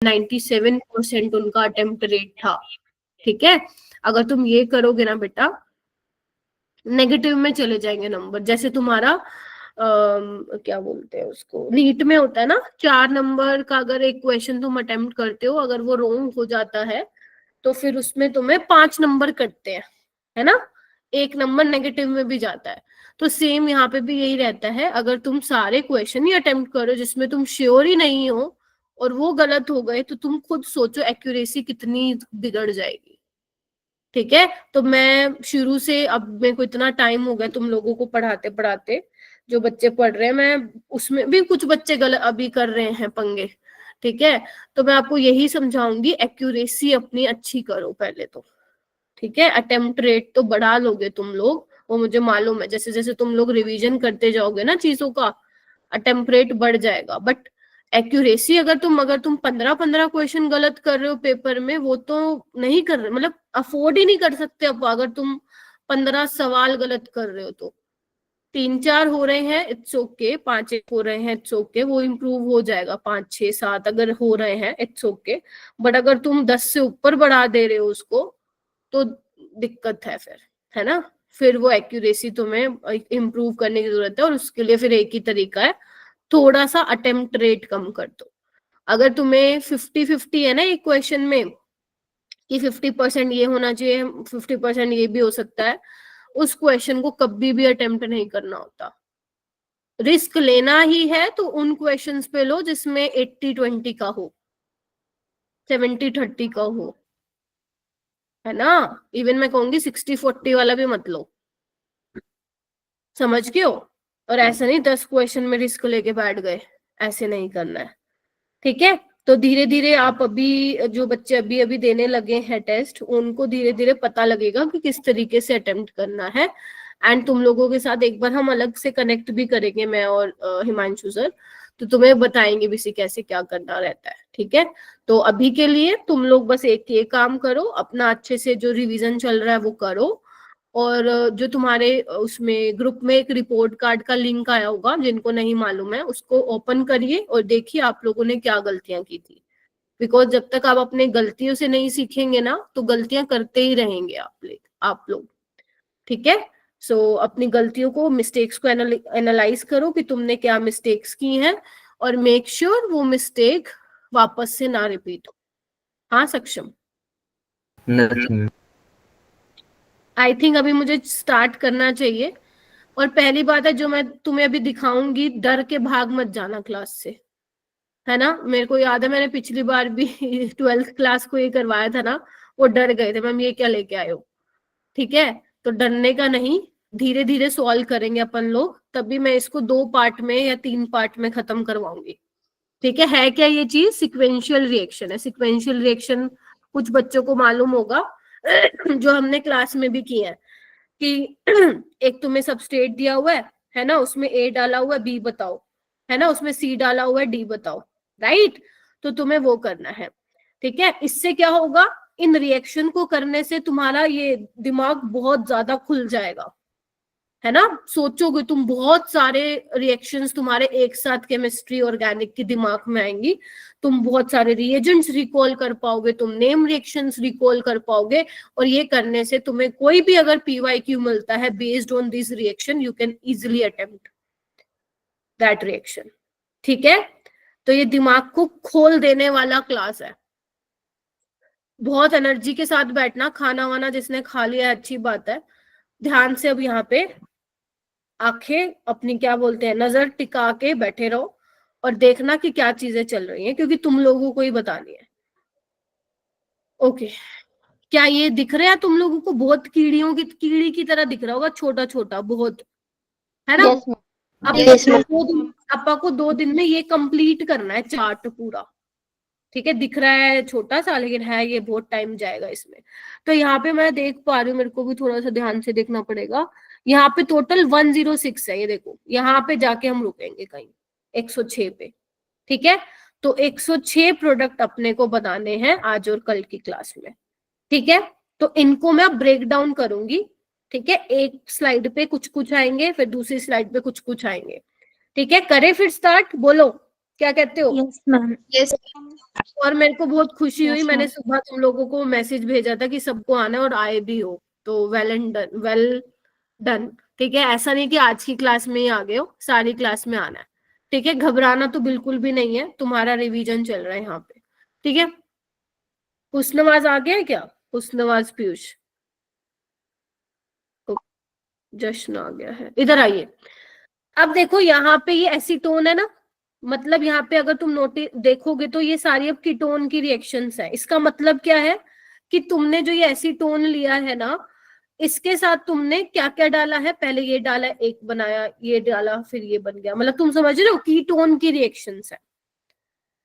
97% उनका attempt rate था। ठीक है, अगर तुम ये करोगे ना बेटा, नेगेटिव में चले जाएंगे नंबर। जैसे तुम्हारा क्या बोलते हैं उसको, नीट में होता है ना, 4 नंबर का अगर एक क्वेश्चन तुम अटेम्प्ट करते हो, अगर वो रॉन्ग हो जाता है तो फिर उसमें तुम्हें 5 नंबर कटते हैं, है ना, 1 नंबर नेगेटिव में भी जाता है। तो सेम यहाँ पे भी यही रहता है, अगर तुम सारे क्वेश्चन ही अटेम्प्ट करो जिसमें तुम श्योर ही नहीं हो और वो गलत हो गए, तो तुम खुद सोचो एक्यूरेसी कितनी बिगड़ जाएगी। ठीक है, तो मैं शुरू से, अब मेरे को इतना टाइम हो गया तुम लोगों को पढ़ाते पढ़ाते, जो बच्चे पढ़ रहे हैं, मैं उसमें भी कुछ बच्चे गलत अभी कर रहे हैं पंगे। ठीक है, तो मैं आपको यही समझाऊंगी, एक्यूरेसी अपनी अच्छी करो पहले तो। ठीक है, अटेम्प्ट रेट तो बढ़ा लोगे तुम लोग, वो मुझे मालूम है, जैसे जैसे तुम लोग रिवीजन करते जाओगे ना चीजों का, अटेम्प्ट रेट बढ़ जाएगा। बट एक्यूरेसी, अगर तुम 15-15 क्वेश्चन गलत कर रहे हो पेपर में, वो तो नहीं कर रहे, मतलब अफोर्ड ही नहीं कर सकते अब। अगर तुम 15 सवाल गलत कर रहे हो तो 3-4 हो रहे हैं इट्स ओके, 5-1 हो रहे हैं इट्स ओके, वो इम्प्रूव हो जाएगा, 5-6-7 अगर हो रहे हैं इट्स ओके। बट अगर तुम 10 से ऊपर बढ़ा दे रहे हो उसको तो दिक्कत है फिर, है ना। फिर वो एक्यूरेसी तुम्हें इम्प्रूव करने की जरूरत है, और उसके लिए फिर एक ही तरीका है, थोड़ा सा अटेम्प्ट रेट कम कर दो। अगर तुम्हें 50-50 है ना एक क्वेश्चन में, कि 50% ये होना चाहिए, 50% ये भी हो सकता है, उस क्वेश्चन को कभी भी अटेम्प्ट नहीं करना होता। रिस्क लेना ही है तो उन क्वेश्चंस पे लो जिसमें 80-20 का हो, 70-30 का हो, है ना। इवन मैं कहूंगी 60-40 वाला भी मत लो, समझ गए हो। और ऐसा नहीं 10 क्वेश्चन में रिस्क लेके बैठ गए, ऐसे नहीं करना है। ठीक है, तो धीरे धीरे आप, अभी जो बच्चे अभी अभी देने लगे हैं टेस्ट, उनको धीरे धीरे पता लगेगा कि किस तरीके से अटेम्प्ट करना है। एंड तुम लोगों के साथ एक बार हम अलग से कनेक्ट भी करेंगे, मैं और हिमांशु सर, तो तुम्हें बताएंगे भी कैसे क्या करना रहता है। ठीक है, तो अभी के लिए तुम लोग बस एक ये काम करो, अपना अच्छे से जो रिवीजन चल रहा है वो करो। और जो तुम्हारे उसमें ग्रुप में एक रिपोर्ट कार्ड का लिंक आया होगा, जिनको नहीं मालूम है उसको ओपन करिए और देखिए आप लोगों ने क्या गलतियां की थी। बिकॉज जब तक आप अपने गलतियों से नहीं सीखेंगे ना, तो गलतियां करते ही रहेंगे आप लोग। ठीक है, सो अपनी गलतियों को, मिस्टेक्स को एनालाइज करो कि तुमने क्या मिस्टेक्स की हैं, और मेक श्योर वो मिस्टेक वापस से ना रिपीट हो। हाँ सक्षम, आई थिंक अभी मुझे स्टार्ट करना चाहिए। और पहली बात है जो मैं तुम्हें अभी दिखाऊंगी, डर के भाग मत जाना क्लास से, है ना। मेरे को याद है मैंने पिछली बार भी 12th क्लास को ये करवाया था ना, वो डर गए थे, मैम ये क्या लेके आए हो। ठीक है, तो डरने का नहीं, धीरे धीरे सॉल्व करेंगे अपन लोग, तभी मैं इसको 2 पार्ट में या 3 पार्ट में खत्म करवाऊंगी। ठीक है क्या ये चीज सिक्वेंशियल रिएक्शन है। सिक्वेंशियल रिएक्शन कुछ बच्चों को मालूम होगा जो हमने क्लास में भी किया है, कि एक तुम्हें सबस्ट्रेट दिया हुआ है ना, उसमें ए डाला हुआ है बी बताओ, है ना, उसमें सी डाला हुआ है डी बताओ, राइट। तो तुम्हें वो करना है। ठीक है, इससे क्या होगा, इन रिएक्शन को करने से तुम्हारा ये दिमाग बहुत ज्यादा खुल जाएगा, है ना। सोचोगे तुम, बहुत सारे रिएक्शंस तुम्हारे एक साथ केमिस्ट्री ऑर्गेनिक के दिमाग में आएंगी, तुम बहुत सारे रिएजेंट्स रिकॉल कर पाओगे, तुम नेम रिएक्शंस रिकॉल कर पाओगे। और ये करने से तुम्हें कोई भी अगर PYQ मिलता है based on this reaction, you can easily attempt that reaction. ठीक है, तो ये दिमाग को खोल देने वाला क्लास है। बहुत एनर्जी के साथ बैठना, खाना वाना जिसने खा लिया अच्छी बात है, ध्यान से अब यहाँ पे आंखें अपनी, क्या बोलते हैं, नजर टिका के बैठे रहो और देखना कि क्या चीजें चल रही हैं, क्योंकि तुम लोगों को ही बतानी है। ओके, क्या ये दिख रहा है तुम लोगों को, बहुत कीड़ी की तरह दिख रहा होगा, छोटा छोटा बहुत, है ना। yes, अब yes, आपा को 2 दिन में ये कंप्लीट करना है चार्ट पूरा। ठीक है, दिख रहा है छोटा सा, लेकिन है ये बहुत टाइम जाएगा इसमें। तो यहाँ पे मैं देख पा रही हूँ, मेरे को भी थोड़ा सा ध्यान से देखना पड़ेगा। यहाँ पे टोटल 106 है, ये देखो यहाँ पे जाके हम रुकेंगे कहीं 106 पे। ठीक है, तो 106 प्रोडक्ट अपने को बनाने हैं आज और कल की क्लास में। ठीक है, तो इनको मैं ब्रेक डाउन करूंगी। ठीक है, एक स्लाइड पे कुछ कुछ आएंगे, फिर दूसरी स्लाइड पे कुछ कुछ आएंगे। ठीक है, करें फिर स्टार्ट, बोलो क्या कहते हो? Yes ma'am. यस और मेरे को बहुत खुशी हुई, Yes, मैंने ma'am. सुबह तुम लोगों को मैसेज भेजा था कि सबको आना है और आए भी हो, तो well and done, well done. ठीक है, ऐसा नहीं कि आज की क्लास में ही आ गए हो, सारी क्लास में आना है। ठीक है, घबराना तो बिल्कुल भी नहीं है, तुम्हारा रिवीजन चल रहा है यहाँ पे। ठीक है, हुस्नवाज आ गया है क्या? हुस्नवाज पीयूष, जश्न आ गया है, इधर आइए। अब देखो यहाँ पे ये एसीटोन है ना, मतलब यहाँ पे अगर तुम नोटिस देखोगे तो ये सारी अब कीटोन की रिएक्शंस है। इसका मतलब क्या है कि तुमने जो ये एसीटोन लिया है ना, इसके साथ तुमने क्या क्या डाला है, पहले ये डाला, एक बनाया, ये डाला, फिर ये बन गया, मतलब तुम समझ रहे हो, कीटोन की रिएक्शंस है।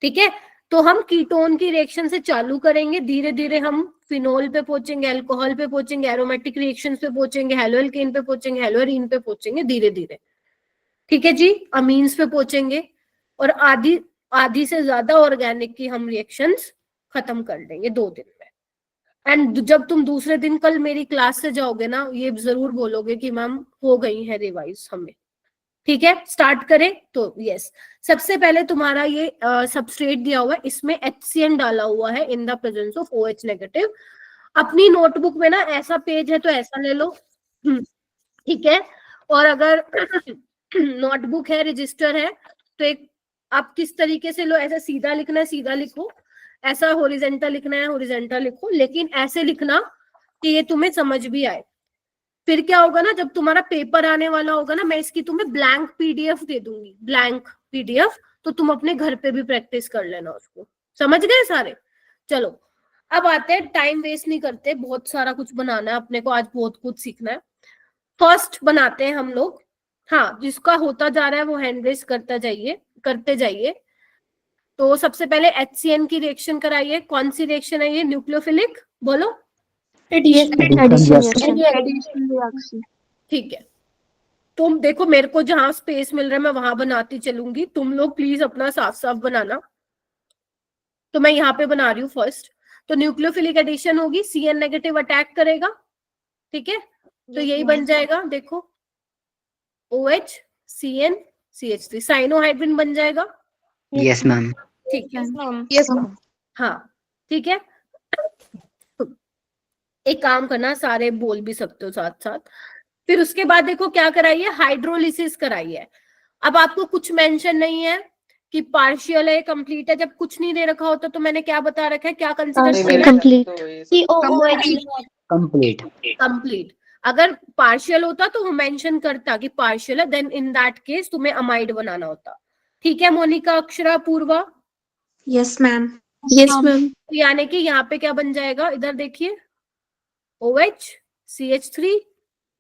ठीक है, तो हम कीटोन की रिएक्शन से चालू करेंगे, धीरे धीरे हम फिनोल पे पहुंचेंगे, अल्कोहल पे पहुंचेंगे, एरोमेटिक रिएक्शंस पे पहुंचेंगे, हेलोअल्केन पे पहुंचेंगे, हेलोअरीन पे पहुंचेंगे धीरे धीरे। ठीक है जी, अमीन्स पे पहुंचेंगे, और आधी आधी से ज्यादा ऑर्गेनिक की हम रिएक्शंस खत्म कर देंगे 2 दिन में। एंड जब तुम दूसरे दिन कल मेरी क्लास से जाओगे ना, ये जरूर बोलोगे कि मैम हो गई है रिवाइज हमें। ठीक है, स्टार्ट करें तो यस, सबसे पहले तुम्हारा ये सबस्ट्रेट दिया हुआ है, इसमें HCN डाला हुआ है इन the presence of OH negative. अपनी नोटबुक में ना ऐसा पेज है तो ऐसा ले लो। ठीक है, और अगर नोटबुक है, रजिस्टर है, तो एक आप किस तरीके से लो, ऐसा सीधा लिखना है सीधा लिखो, ऐसा हॉरिजॉन्टल लिखना है हॉरिजॉन्टल लिखो, लेकिन ऐसे लिखना कि ये तुम्हें समझ भी आए। फिर क्या होगा ना, जब तुम्हारा पेपर आने वाला होगा ना, मैं इसकी तुम्हें ब्लैंक PDF दे दूंगी, ब्लैंक PDF, तो तुम अपने घर पे भी प्रैक्टिस कर लेना उसको। समझ गए सारे? चलो अब आते हैं, टाइम वेस्ट नहीं करते, बहुत सारा कुछ बनाना है अपने को, आज बहुत कुछ सीखना है। फर्स्ट बनाते हैं हम लोग, हाँ जिसका होता जा रहा है वो हैंड रेस करते जाइए। तो सबसे पहले HCN की रिएक्शन कराइए। कौन सी रिएक्शन है ये? न्यूक्लियोफिलिक, बोलो। एडिशन। ठीक है, तुम देखो मेरे को जहां स्पेस मिल रहा है मैं वहां बनाती चलूंगी, तुम लोग प्लीज अपना साफ साफ बनाना। तो मैं यहाँ पे बना रही हूँ फर्स्ट। तो न्यूक्लियोफिलिक एडिशन होगी, CN नेगेटिव अटैक करेगा। ठीक है, तो यही बन जाएगा, देखो OH CN CH3, साइनोहाइड्रिन बन जाएगा। Yes ma'am. ठीक है, यस हाँ ठीक है। एक काम करना, सारे बोल भी सकते हो साथ साथ। फिर उसके बाद देखो क्या कराइए, हाइड्रोलिसिस कराइए। अब आपको कुछ मेंशन नहीं है कि पार्शियल है कंप्लीट है, जब कुछ नहीं दे रखा होता तो मैंने क्या बता रखा है, क्या कंसीडर कंप्लीट। कंप्लीट। अगर पार्शियल होता तो मेंशन करता कि पार्शियल है, देन इन दैट केस तुम्हें अमाइड बनाना होता। ठीक है Monika, Akshara, Purva? Yes ma'am. Yes ma'am. यानी कि यहाँ पे क्या बन जाएगा, इधर देखिए, OH CH3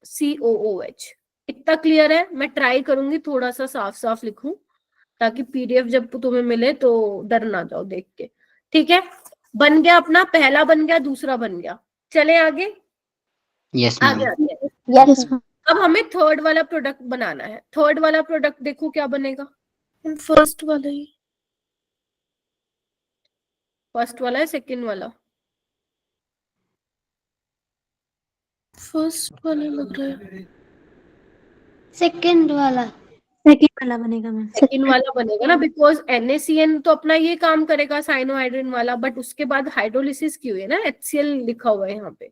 COOH। इतना क्लियर है? मैं ट्राई करूंगी थोड़ा सा साफ साफ लिखूं, ताकि PDF जब तुम्हें मिले तो डर ना जाओ देख के। ठीक है, बन गया अपना, पहला बन गया, दूसरा बन गया। चले आगे, यस आगे मैम। आते हैं। Yes ma'am. अब हमें थर्ड वाला प्रोडक्ट बनाना है। थर्ड वाला प्रोडक्ट देखो क्या बनेगा, फर्स्ट वाला ही। फर्स्ट वाला है सेकंड वाला? फर्स्ट वाला लग रहा है। सेकंड वाला बनेगा मैम। सेकंड वाला बनेगा ना, बिकॉज NaCN तो अपना ये काम करेगा साइनोहाइड्रिन वाला, बट उसके बाद हाइड्रोलिसिस की हुई है ना, HCl लिखा हुआ है यहाँ पे।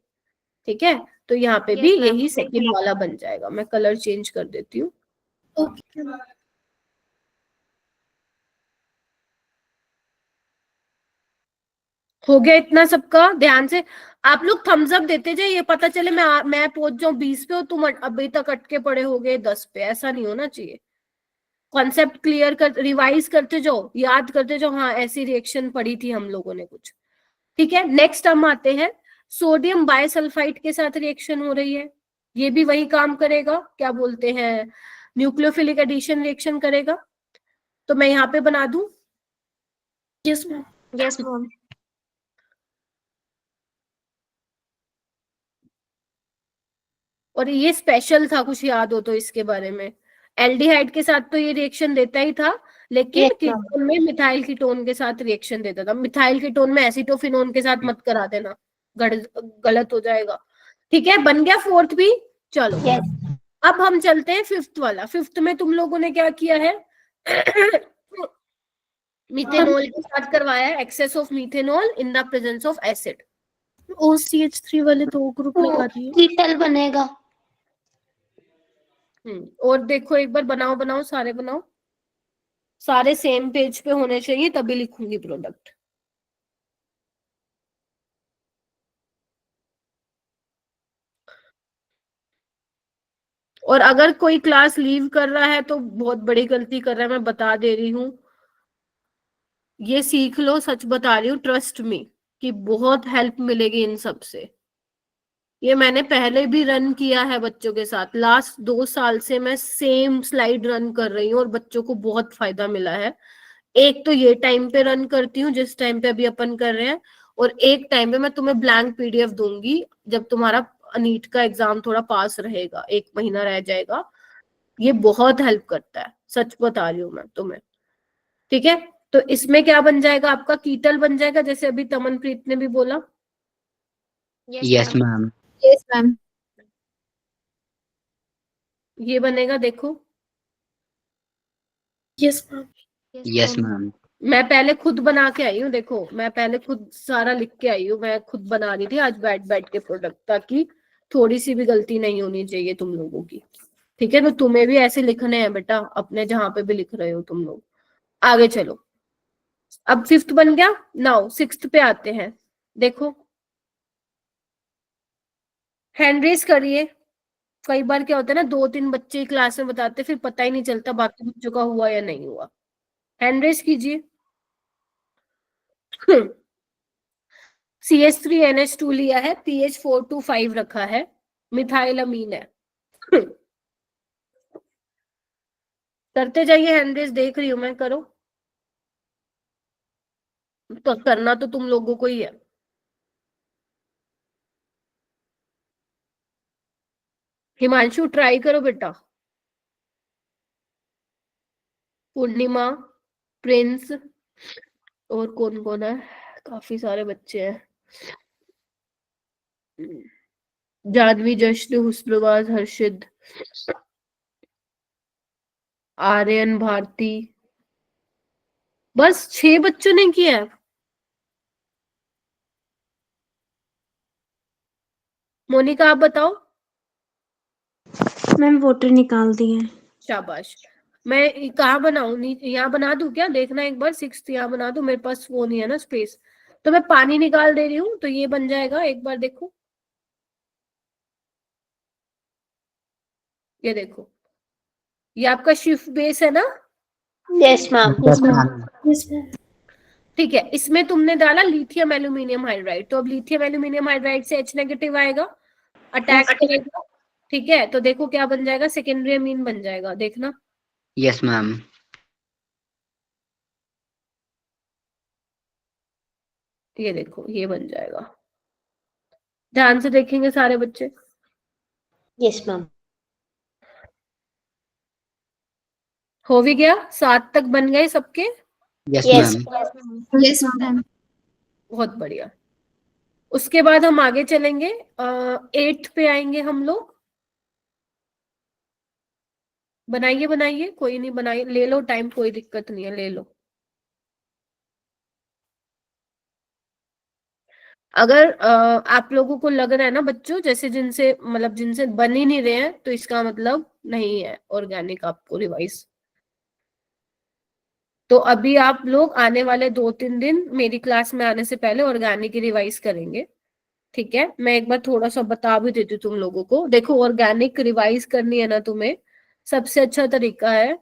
ठीक है, तो यहाँ पे भी यही सेकंड वाला बन जाएगा। मैं कलर चेंज कर देती हूँ। ओके। हो गया इतना सबका? ध्यान से आप लोग थम्स अप देते जाइए, पता चले मैं पहुंच जाऊं 20 पे और तुम अभी तक अटके पड़े हो गए 10 पे, ऐसा नहीं होना चाहिए। कॉन्सेप्ट क्लियर कर, रिवाइज करते जाओ, याद करते जाओ, हाँ ऐसी रिएक्शन पढ़ी थी हम लोगों ने कुछ। ठीक है, नेक्स्ट हम आते हैं, सोडियम बायसल्फाइड के साथ रिएक्शन हो रही है, ये भी वही काम करेगा, क्या बोलते हैं, न्यूक्लियोफिलिक एडिशन रिएक्शन करेगा। तो मैं यहाँ पे बना दूं, यस मैम। Yes ma'am. और ये स्पेशल था, कुछ याद हो तो इसके बारे में। एल्डिहाइड के साथ तो ये रिएक्शन देता ही था, लेकिन कीटोन में मिथाइल कीटोन के साथ रिएक्शन देता था। मिथाइल कीटोन में एसीटोफिनोन के साथ मत करा देना, गलत हो जाएगा। ठीक है, बन गया फोर्थ भी। चलो अब हम चलते हैं फिफ्थ वाला। फिफ्थ में तुम लोगों ने क्या किया है मिथेनॉल के साथ करवाया है, excess of methanol in the presence of acid. OCH3 वाले 2 ग्रुप लगा दिए। कीटल बनेगा। और देखो एक बार बनाओ बनाओ, सारे बनाओ, सारे सेम पेज पे होने चाहिए तभी लिखूंगी प्रोडक्ट। और अगर कोई क्लास लीव कर रहा है तो बहुत बड़ी गलती कर रहा है, मैं बता दे रही हूँ। ये सीख लो, सच बता रही हूँ, ट्रस्ट मी कि बहुत हेल्प मिलेगी इन सब से। ये मैंने पहले भी रन किया है बच्चों के साथ, लास्ट 2 साल से मैं सेम स्लाइड रन कर रही हूँ और बच्चों को बहुत फायदा मिला है। एक तो ये टाइम पे रन करती हूँ जिस टाइम पे अभी अपन कर रहे हैं, और एक टाइम पे मैं तुम्हें ब्लैंक पीडीएफ दूंगी जब तुम्हारा नीट का एग्जाम थोड़ा पास रहेगा, 1 महीना रह जाएगा। ये बहुत हेल्प करता है, सच बता रही हूँ मैं तुम्हें। ठीक है, तो इसमें क्या बन जाएगा आपका, कीटल बन जाएगा, जैसे अभी तमनप्रीत ने भी बोला। Yes, ma'am. Yes ma'am. ये बनेगा, देखो यस मैम। Yes, ma'am. मैं पहले खुद बना के आई हूँ, देखो मैं पहले खुद सारा लिख के आई हूँ, मैं खुद बना रही थी आज बैठ बैठ के प्रोडक्ट, ताकि थोड़ी सी भी गलती नहीं होनी चाहिए तुम लोगों की। ठीक है, तो तुम्हें भी ऐसे लिखने हैं बेटा, अपने जहां पे भी लिख रहे हो तुम लोग। आगे चलो, अब 5th बन गया, नाउ 6th पे आते हैं। देखो हैंड रेस करिए। कई बार क्या होता है ना, 2-3 बच्चे क्लास में बताते फिर पता ही नहीं चलता बाकी बच्चों का हुआ या नहीं हुआ। हैंड रेस कीजिए। CH3NH2 लिया है, pH 4 to 5 रखा है, मिथाइल अमीन है। करते जाइए हैंड रेस, देख रही हूं मैं, करो। तो करना तो तुम लोगों को ही है। हिमांशु ट्राई करो बेटा। पूर्णिमा, प्रिंस, और कौन कौन है, काफी सारे बच्चे हैं। जानवी, जश्न, हुस्नवाज, हर्षिद, आर्यन, भारती, बस 6 बच्चों ने किया है। मोनिका आप बताओ। मैम वोटर निकाल दिए। शाबाश। मैं कहाँ बनाऊं, यहाँ बना दूं क्या, देखना एक बार। 6th यहाँ बना दूं, मेरे पास वो नहीं है ना स्पेस, तो मैं पानी निकाल दे रही हूँ, तो ये बन जाएगा, एक बार देखो। ये देखो, ये आपका शिफ्ट बेस है ना। Yes ma'am. Yes, ma'am. Yes ma'am. ठीक है, इसमें तुमने डाला लिथियम एल्यूमिनियम हाइड्राइड, तो अब लिथियम एल्यूमिनियम हाइड्राइड से H नेगेटिव आएगा, अटैक करेगा। ठीक है, तो देखो क्या बन जाएगा, सेकेंडरी अमीन बन जाएगा, देखना। Yes, ma'am. ये देखो, ये बन जाएगा। ध्यान से देखेंगे सारे बच्चे। Yes ma'am. हो भी गया, 7 तक बन गए सबके। Yes, yes ma'am. Yes ma'am. बहुत बढ़िया। उसके बाद हम आगे चलेंगे, 8th पे आएंगे हम लोग। बनाइए बनाइए, कोई नहीं, बनाइए, ले लो टाइम, कोई दिक्कत नहीं है, ले लो। अगर आप लोगों को लग रहा है ना बच्चों, जैसे जिनसे मतलब जिनसे बन ही नहीं रहे हैं, तो इसका मतलब नहीं है ऑर्गेनिक आपको रिवाइज। तो अभी आप लोग आने वाले 2-3 दिन मेरी क्लास में आने से पहले ऑर्गेनिक की रिवाइज करेंगे। ठीक है, मैं एक बार थोड़ा सा बता भी देती हूँ तुम लोगों को। देखो ऑर्गेनिक रिवाइज करनी है ना तुम्हें, सबसे अच्छा तरीका है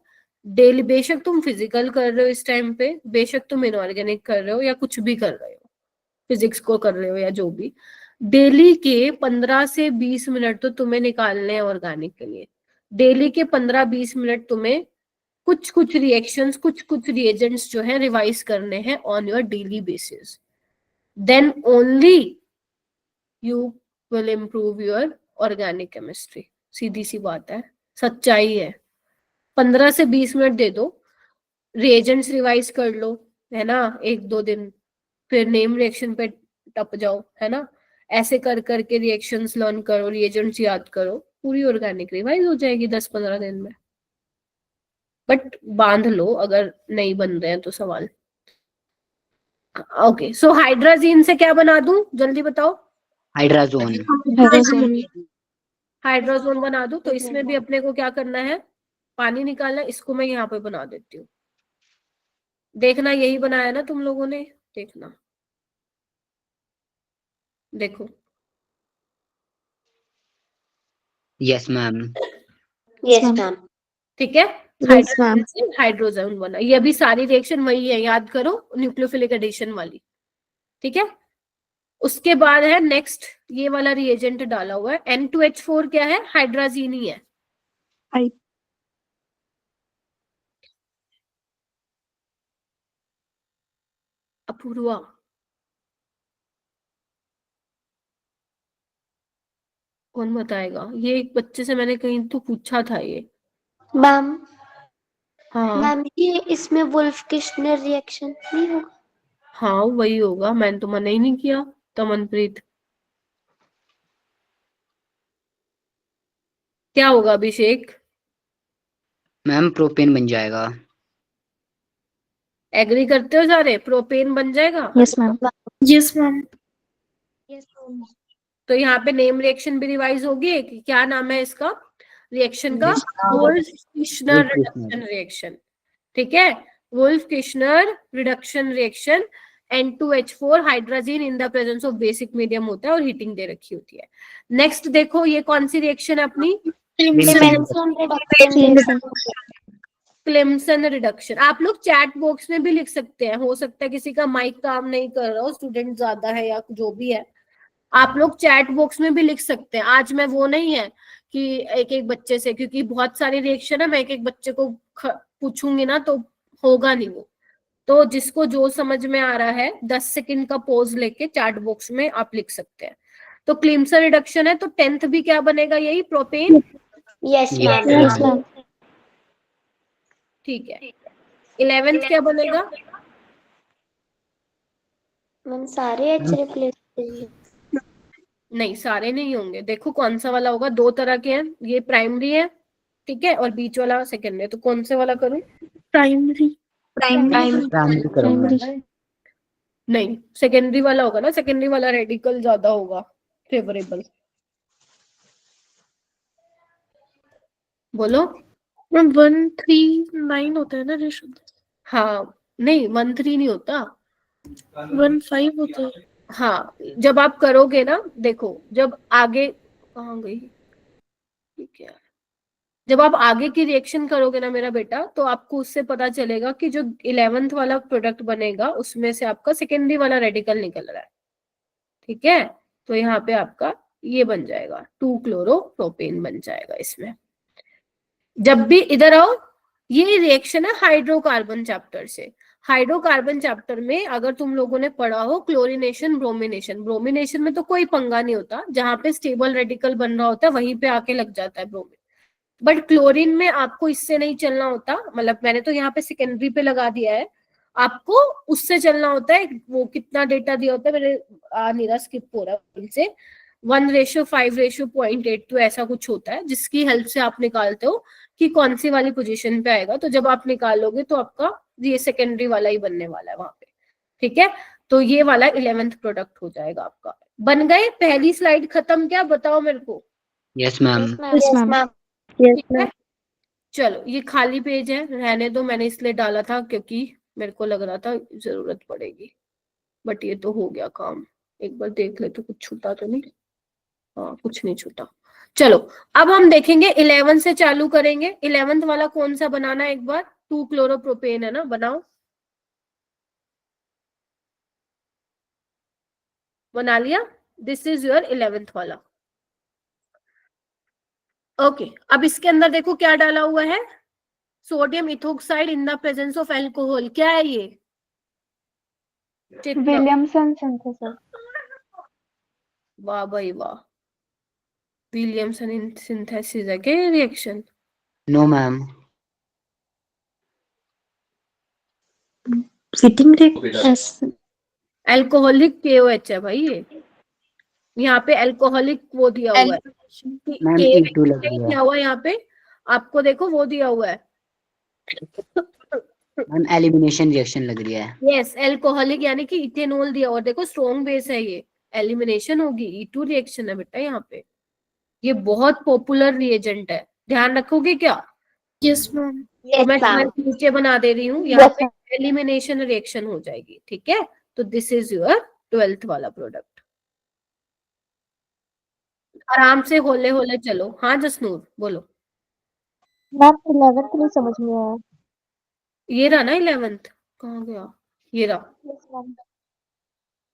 डेली, बेशक तुम फिजिकल कर रहे हो इस टाइम पे, बेशक तुम इनऑर्गेनिक कर रहे हो या कुछ भी कर रहे हो, फिजिक्स को कर रहे हो या जो भी, डेली के 15 से 20 मिनट तो तुम्हें निकालने हैं ऑर्गेनिक के लिए। डेली के 15-20 मिनट तुम्हें कुछ कुछ रिएक्शंस, कुछ कुछ रिएजेंट्स जो है रिवाइज करने हैं on your daily basis, then only you will improve your organic chemistry. सीधी सी बात है, सच्चाई है। 15 से 20 मिनट दे दो, रिएजेंट्स रिवाइज कर लो, है ना, 1-2 दिन, फिर नेम रिएक्शन पे टप जाओ, है ना, ऐसे कर करके रिएक्शंस लर्न करो, रिएजेंट्स याद करो, पूरी ऑर्गेनिक रिवाइज हो जाएगी 10-15 दिन में। बट बांध लो अगर नहीं बन रहे हैं तो सवाल। ओके, सो हाइड्राजीन से क्या बना दूं, जल्दी बताओ। हाइड्राजोन। हाइड्रोजोन बना दूं, तो इसमें भी अपने को क्या करना है, पानी निकालना है। इसको मैं यहाँ पे बना देती हूँ, देखना यही बनाया ना तुम लोगों ने, देखना, देखो। Yes ma'am. Yes ma'am. ठीक है, यस मैम। हाइड्रोजन से हाइड्रोजन बना। ये अभी सारी रिएक्शन वही है, याद करो, न्यूक्लियोफिलिक एडिशन वाली। ठीक है, उसके बाद है नेक्स्ट, ये वाला रिएजेंट डाला हुआ है, N2H4 क्या है, हाइड्राजीन ही है। अपूर्वा, कौन बताएगा, ये एक बच्चे से मैंने कहीं तो पूछा था ये। मैम, हाँ मैम ये इसमें वुल्फ किश्नर रिएक्शन नहीं होगा? हाँ वही होगा, मैंने तो मना ही नहीं किया तमनप्रीत। क्या होगा अभिषेक, मैम प्रोपेन बन जाएगा। एग्री करते हो सारे, प्रोपेन बन जाएगा। Yes ma'am. Yes ma'am. तो यहाँ पे नेम रिएक्शन भी रिवाइज होगी, कि क्या नाम है इसका रिएक्शन का, वुल्फ किश्नर रिडक्शन रिएक्शन। ठीक है, Wolff Kishner reduction reaction, N2H4 hydrogen in the presence of basic medium होता है और हीटिंग दे रखी होती है। नेक्स्ट देखो, ये कौन सी रिएक्शन है अपनी, क्लिम्सन रिडक्शन। आप लोग चैट बॉक्स में भी लिख सकते हैं, हो सकता है किसी का माइक काम नहीं कर रहा हो, स्टूडेंट ज्यादा है या जो भी है, आप लोग चैट बॉक्स में भी लिख सकते हैं। आज मैं वो नहीं है कि एक एक बच्चे से, क्योंकि बहुत सारी रिएक्शन है, मैं एक एक बच्चे को पूछूंगी ना तो होगा नहीं वो। तो जिसको जो समझ में आ रहा है 10 सेकंड का पोज लेके चैट बॉक्स में आप लिख सकते हैं। तो क्लिम्सन रिडक्शन है, तो 10th भी क्या बनेगा, यही propane. Yes ma'am. Yes ma'am. ठीक है, 11th क्या बनेगा, मैम सारे एच रिप्लेस कीजिए। नहीं सारे नहीं होंगे, देखो कौन सा वाला होगा, दो तरह के हैं, ये प्राइमरी है, ठीक है, और बीच वाला सेकेंडरी। तो कौन से वाला करूं, प्राइमरी। प्राइमरी करूंगा। नहीं सेकेंडरी वाला होगा ना, सेकेंडरी वाला रेडिकल ज्यादा होगा फेवरेबल। बोलो। मैम 139 होता है ना रेशो? हाँ नहीं 13 नहीं होता, 15 होता है। हाँ जब आप करोगे ना, देखो जब आगे, कहाँ गई, ठीक है, जब आप आगे की रिएक्शन करोगे ना मेरा बेटा, तो आपको उससे पता चलेगा कि जो 11th वाला प्रोडक्ट बनेगा उसमें से आपका सेकेंडरी वाला रेडिकल निकल रहा है। ठीक है, तो यहाँ पे आपका ये बन जाएगा 2-क्लोरोप्रोपेन बन जाएगा इसमें। जब भी इधर आओ, ये रिएक्शन है हाइड्रोकार्बन चैप्टर से। हाइड्रोकार्बन चैप्टर में अगर तुम लोगों ने पढ़ा हो क्लोरीनेशन ब्रोमिनेशन, ब्रोमिनेशन में तो कोई पंगा नहीं होता, जहां पे स्टेबल रेडिकल बन रहा होता है वहीं पे आके लग जाता है ब्रोमिन। बट क्लोरीन में आपको इससे नहीं चलना होता, मतलब मैंने तो यहाँ पे सेकेंडरी पे लगा दिया है, आपको उससे चलना होता है। वो कितना डेटा दिया होता है, मेरे नहीं रहा, स्किप हो रहा है से, 1:5:0.8, तो ऐसा कुछ होता है जिसकी हेल्प से आप निकालते हो कि कौन सी वाली पोजीशन पे आएगा। तो जब आप निकालोगे तो आपका ये सेकेंडरी वाला ही बनने वाला है वहां पे। ठीक है, तो ये वाला 11th प्रोडक्ट हो जाएगा आपका। बन गए, पहली स्लाइड खत्म, क्या बताओ मेरे को। Yes ma'am. Yes ma'am. ठीक है, चलो ये खाली पेज है, रहने दो, मैंने इसलिए डाला था क्योंकि मेरे को लग रहा था जरूरत पड़ेगी, बट ये तो हो गया काम। एक बार देख ले तो कुछ छूटा तो नहीं, हाँ कुछ नहीं छूटा। चलो अब हम देखेंगे 11 से चालू करेंगे। 11th वाला कौन सा बनाना है, एक बार 2-क्लोरोप्रोपेन है ना, बनाओ, बना लिया, दिस इज योर 11th वाला। ओके, अब इसके अंदर देखो क्या डाला हुआ है, sodium ethoxide in the presence of alcohol. क्या है ये, विलियमसन सिंथेसिस। वाह भाई वाह, विलियमसन सिंथेसिस है क्या ये reaction? No ma'am. Fittig reaction. Alcoholic KOH है भाई ये, यहाँ पे एल्कोहलिक वो दिया हुआ है, मैम KOH E2 लग नहीं गया। दिया हुआ है यहाँ पे, आपको देखो वो दिया हुआ है मैम एलिमिनेशन रिएक्शन लग रही है। यस, एल्कोहलिक यानी कि इथेनॉल दिया और देखो स्ट्रॉन्ग बेस है ये, एलिमिनेशन होगी, E2 रिएक्शन है बेटा यहाँ पे। ये बहुत पॉपुलर रिएजेंट है, ध्यान रखोगे क्या? Yes ma'am. तो Yes, मैं ma'am. नीचे बना दे रही हूँ, यहाँ Yes, पे एलिमिनेशन रिएक्शन हो जाएगी, ठीक है। तो दिस इज योर 12th वाला प्रोडक्ट। आराम से होले होले चलो। हाँ जसनूर बोलो। मैम 11th नहीं समझ में आया। ये रहा ना 11th, कहाँ गया? ये रहा। Yes, ma'am.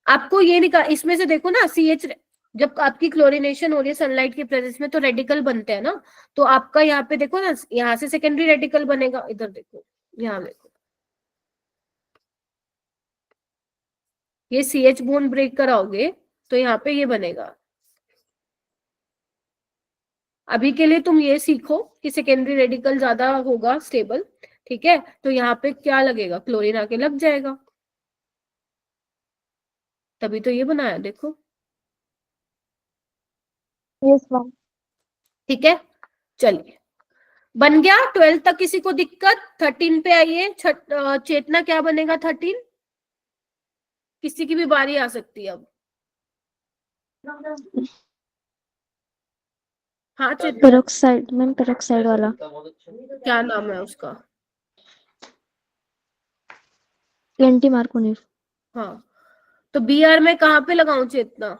आपको ये निकाल, इसमें से देखो ना CH, जब आपकी क्लोरीनेशन हो रही है सनलाइट के प्रेजेंस में तो रेडिकल बनते हैं ना, तो आपका यहाँ पे देखो ना, यहाँ से सेकेंडरी रेडिकल बनेगा, इधर देखो, यहाँ देखो, ये CH बोन ब्रेक कराओगे तो यहाँ पे ये बनेगा। अभी के लिए तुम ये सीखो कि सेकेंडरी रेडिकल ज्यादा होगा स्टेबल, ठीक है। तो यहाँ पे क्या लगेगा, क्लोरीन आके लग जाएगा, तभी तो ये बनाया देखो, Yes, ma'am. ठीक है। चलिए बन गया 12 तक, किसी को दिक्कत? 13 पे आइए, चेतना क्या बनेगा 13? किसी की भी बारी आ सकती है अब। हाँ चेतना, पेरोक्साइड मैम, पेरोक्साइड वाला। क्या नाम है उसका? एंटी मार्कोनिव। हाँ, तो BR में कहाँ पे लगाऊं चेतना?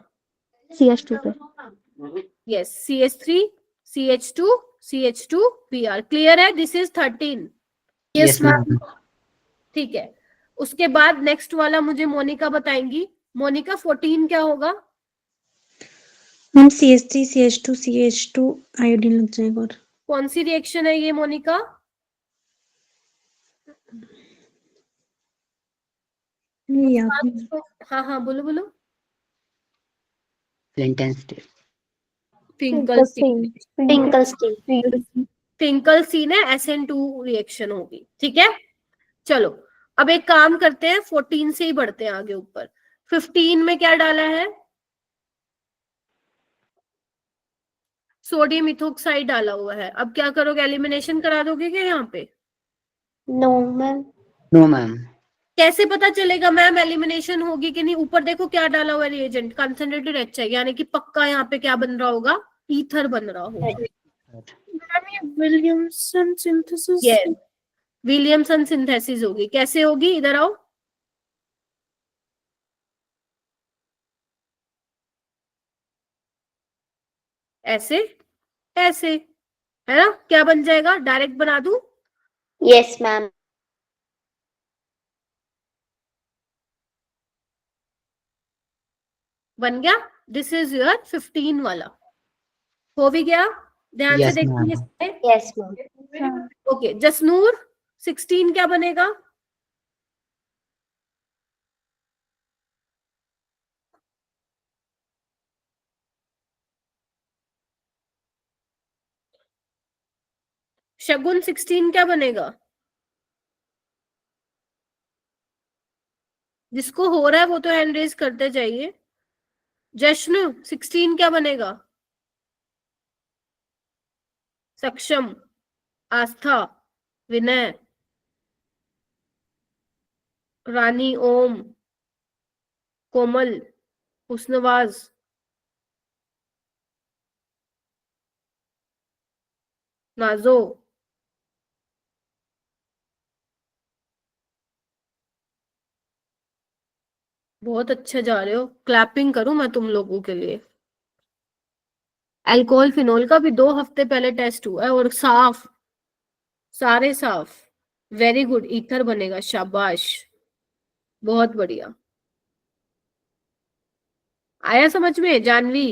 CH2 पे। Yes, CH3 CH2 CH2 BR, clear है? This is 13, yes ma'am. ठीक है। उसके बाद नेक्स्ट वाला मुझे मोनिका बताएंगी। मोनिका 14 क्या होगा? Ma'am CH3 CH2 CH2 iodine लग जाएगा। और कौन सी रिएक्शन है ये मोनिका? ये याद नहीं। हाँ हाँ बोलो बोलो। Flint and steel. Finkelstein, Twinkle stain. Finkelstein है, SN2 रिएक्शन होगी, ठीक है। चलो अब एक काम करते हैं, 14 से ही बढ़ते हैं आगे ऊपर। 15 में क्या डाला है? सोडियम इथोक्साइड डाला हुआ है। अब क्या करोगे, एलिमिनेशन करा दोगे क्या यहाँ पे? No, ma'am. No ma'am. कैसे पता चलेगा मैम एलिमिनेशन होगी कि नहीं? ऊपर देखो क्या डाला हुआ है रिएजेंट, कंसंट्रेटेड HI, यानी कि पक्का यहाँ पे क्या बन रहा होगा, ईथर बन रहा होगा। मैम ये Williamson synthesis. Yes, Williamson synthesis होगी। कैसे होगी, इधर आओ। ऐसे, ऐसे, है ना? क्या बन जाएगा, डायरेक्ट बना दूं? Yes, ma'am. बन गया। दिस इज योर 15 वाला, हो भी गया। ध्यान से यस देखिए। Ma'am. Yes, ma'am. Okay Jasnoor 16 क्या बनेगा? शगुन 16 क्या बनेगा? जिसको हो रहा है वो तो हैंड रेज करते जाइए। जश्न 16 क्या बनेगा? सक्षम, आस्था, विनय, रानी, ओम, कोमल, हुस्नवाज, नाजो, बहुत अच्छे जा रहे हो। क्लैपिंग करूं मैं तुम लोगों के लिए। अल्कोहल फिनोल का भी 2 हफ्ते पहले टेस्ट हुआ है और साफ, सारे साफ। वेरी गुड, ईथर बनेगा, शाबाश, बहुत बढ़िया। आया समझ में जानवी?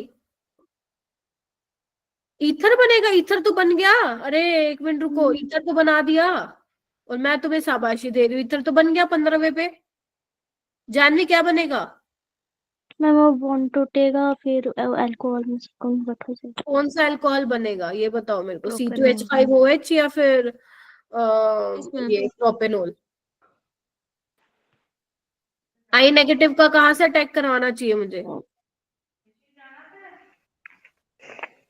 ईथर बनेगा, ईथर तो बन गया। अरे एक मिनट रुको, ईथर तो बना दिया और मैं तुम्हें शाबाशी दे रही हूँ, ईथर तो बन गया 15वें पे। जानवी क्या बनेगा? मैम वो बॉन्ड टूटेगा फिर अल्कोहल में से कन्वर्ट हो जाएगा। कौन सा अल्कोहल बनेगा ये बताओ मेरे को, प्रोपेनॉल। C2H5OH या फिर ma'am. ये प्रोपेनॉल? आई नेगेटिव का कहाँ से अटैक करवाना चाहिए मुझे?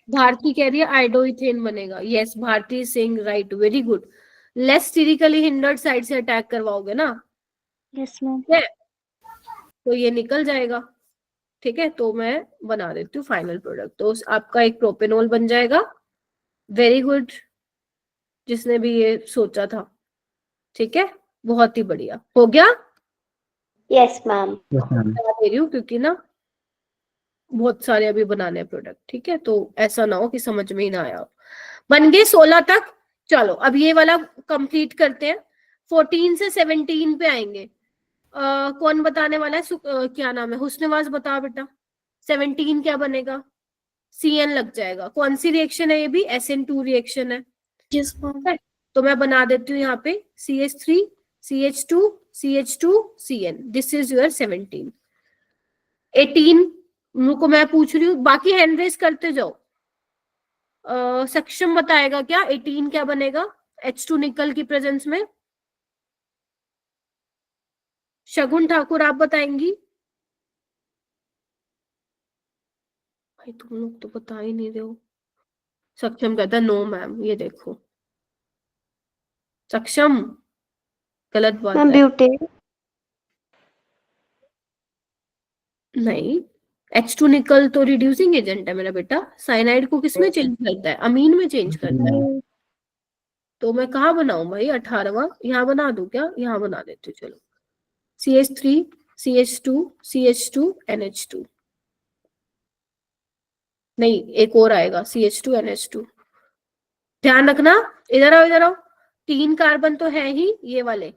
भारती कह रही है आइडोइथेन बनेगा। Yes Bharti Singh, right, very good. Less sterically hindered side से अटैक करवाओगे ना, यस मैम। ठीक है, तो ये निकल जाएगा। ठीक है, तो मैं बना देती हूँ फाइनल प्रोडक्ट। तो आपका एक प्रोपेनॉल बन जाएगा। वेरी गुड, जिसने भी ये सोचा था। ठीक है, बहुत ही बढ़िया, हो गया। Yes ma'am. Yes, ma'am. बता दे रही हूँ क्योंकि ना बहुत सारे अभी बनाने हैं प्रोडक्ट। ठीक है, तो ऐसा ना हो कि समझ में ही ना आया हो। बन गए 16 तक। चलो अब ये वाला कंप्लीट करते हैं। 14 से 17 पे आएंगे। कौन बताने वाला है? क्या नाम है? हुस्नवाज बता बेटा। 17 क्या बनेगा? CN लग जाएगा। कौन सी रिएक्शन है? ये भी SN2 रिएक्शन है। Yes ma'am. तो मैं बना देती हूँ यहाँ पे CH3 CH2 CH2 CN। This is your 17। 18 को मैं पूछ रही हूँ, बाकी हैंड रेस करते जाओ। सक्षम बताएगा क्या 18 क्या बनेगा H2 निकल की प्रेजेंस में? शगुन ठाकुर आप बताएंगी? भाई तुम लोग तो बता ही नहीं रहे हो। सक्षम कहता है नो मैम। ये देखो सक्षम, गलत बात मैम है। ब्यूटेन। नहीं, H2 निकल तो रिड्यूसिंग एजेंट है मेरा बेटा। साइनाइड को किसमें चेंज करता है? अमीन में चेंज करता है। तो मैं कहाँ बनाऊं भाई? 18वां यहाँ बना दूं क्या? यहाँ बना देती हूँ। चलो CH3 CH2 CH2 NH2। नहीं, एक और आएगा CH2 NH2। ध्यान रखना, इधर आओ इधर आओ। 3 कार्बन तो है ही ये वाले,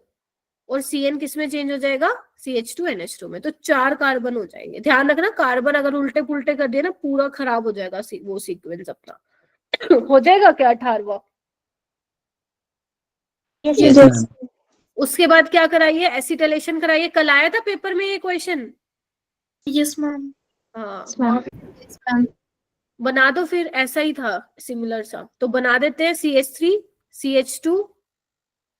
और CN किस में चेंज हो जाएगा? CH2 NH2 में। तो 4 कार्बन हो जाएंगे। ध्यान रखना, कार्बन अगर उल्टे पुल्टे कर दिए ना पूरा खराब हो जाएगा वो सीक्वेंस अपना। हो जाएगा क्या 18वां? Yes, ma'am. उसके बाद क्या कराइए? एसिटिलेशन कराइए। कल आया था पेपर में ये क्वेश्चन। Yes ma'am. हाँ, बना दो फिर। ऐसा ही था सिमिलर सा, तो बना देते हैं CH3 CH2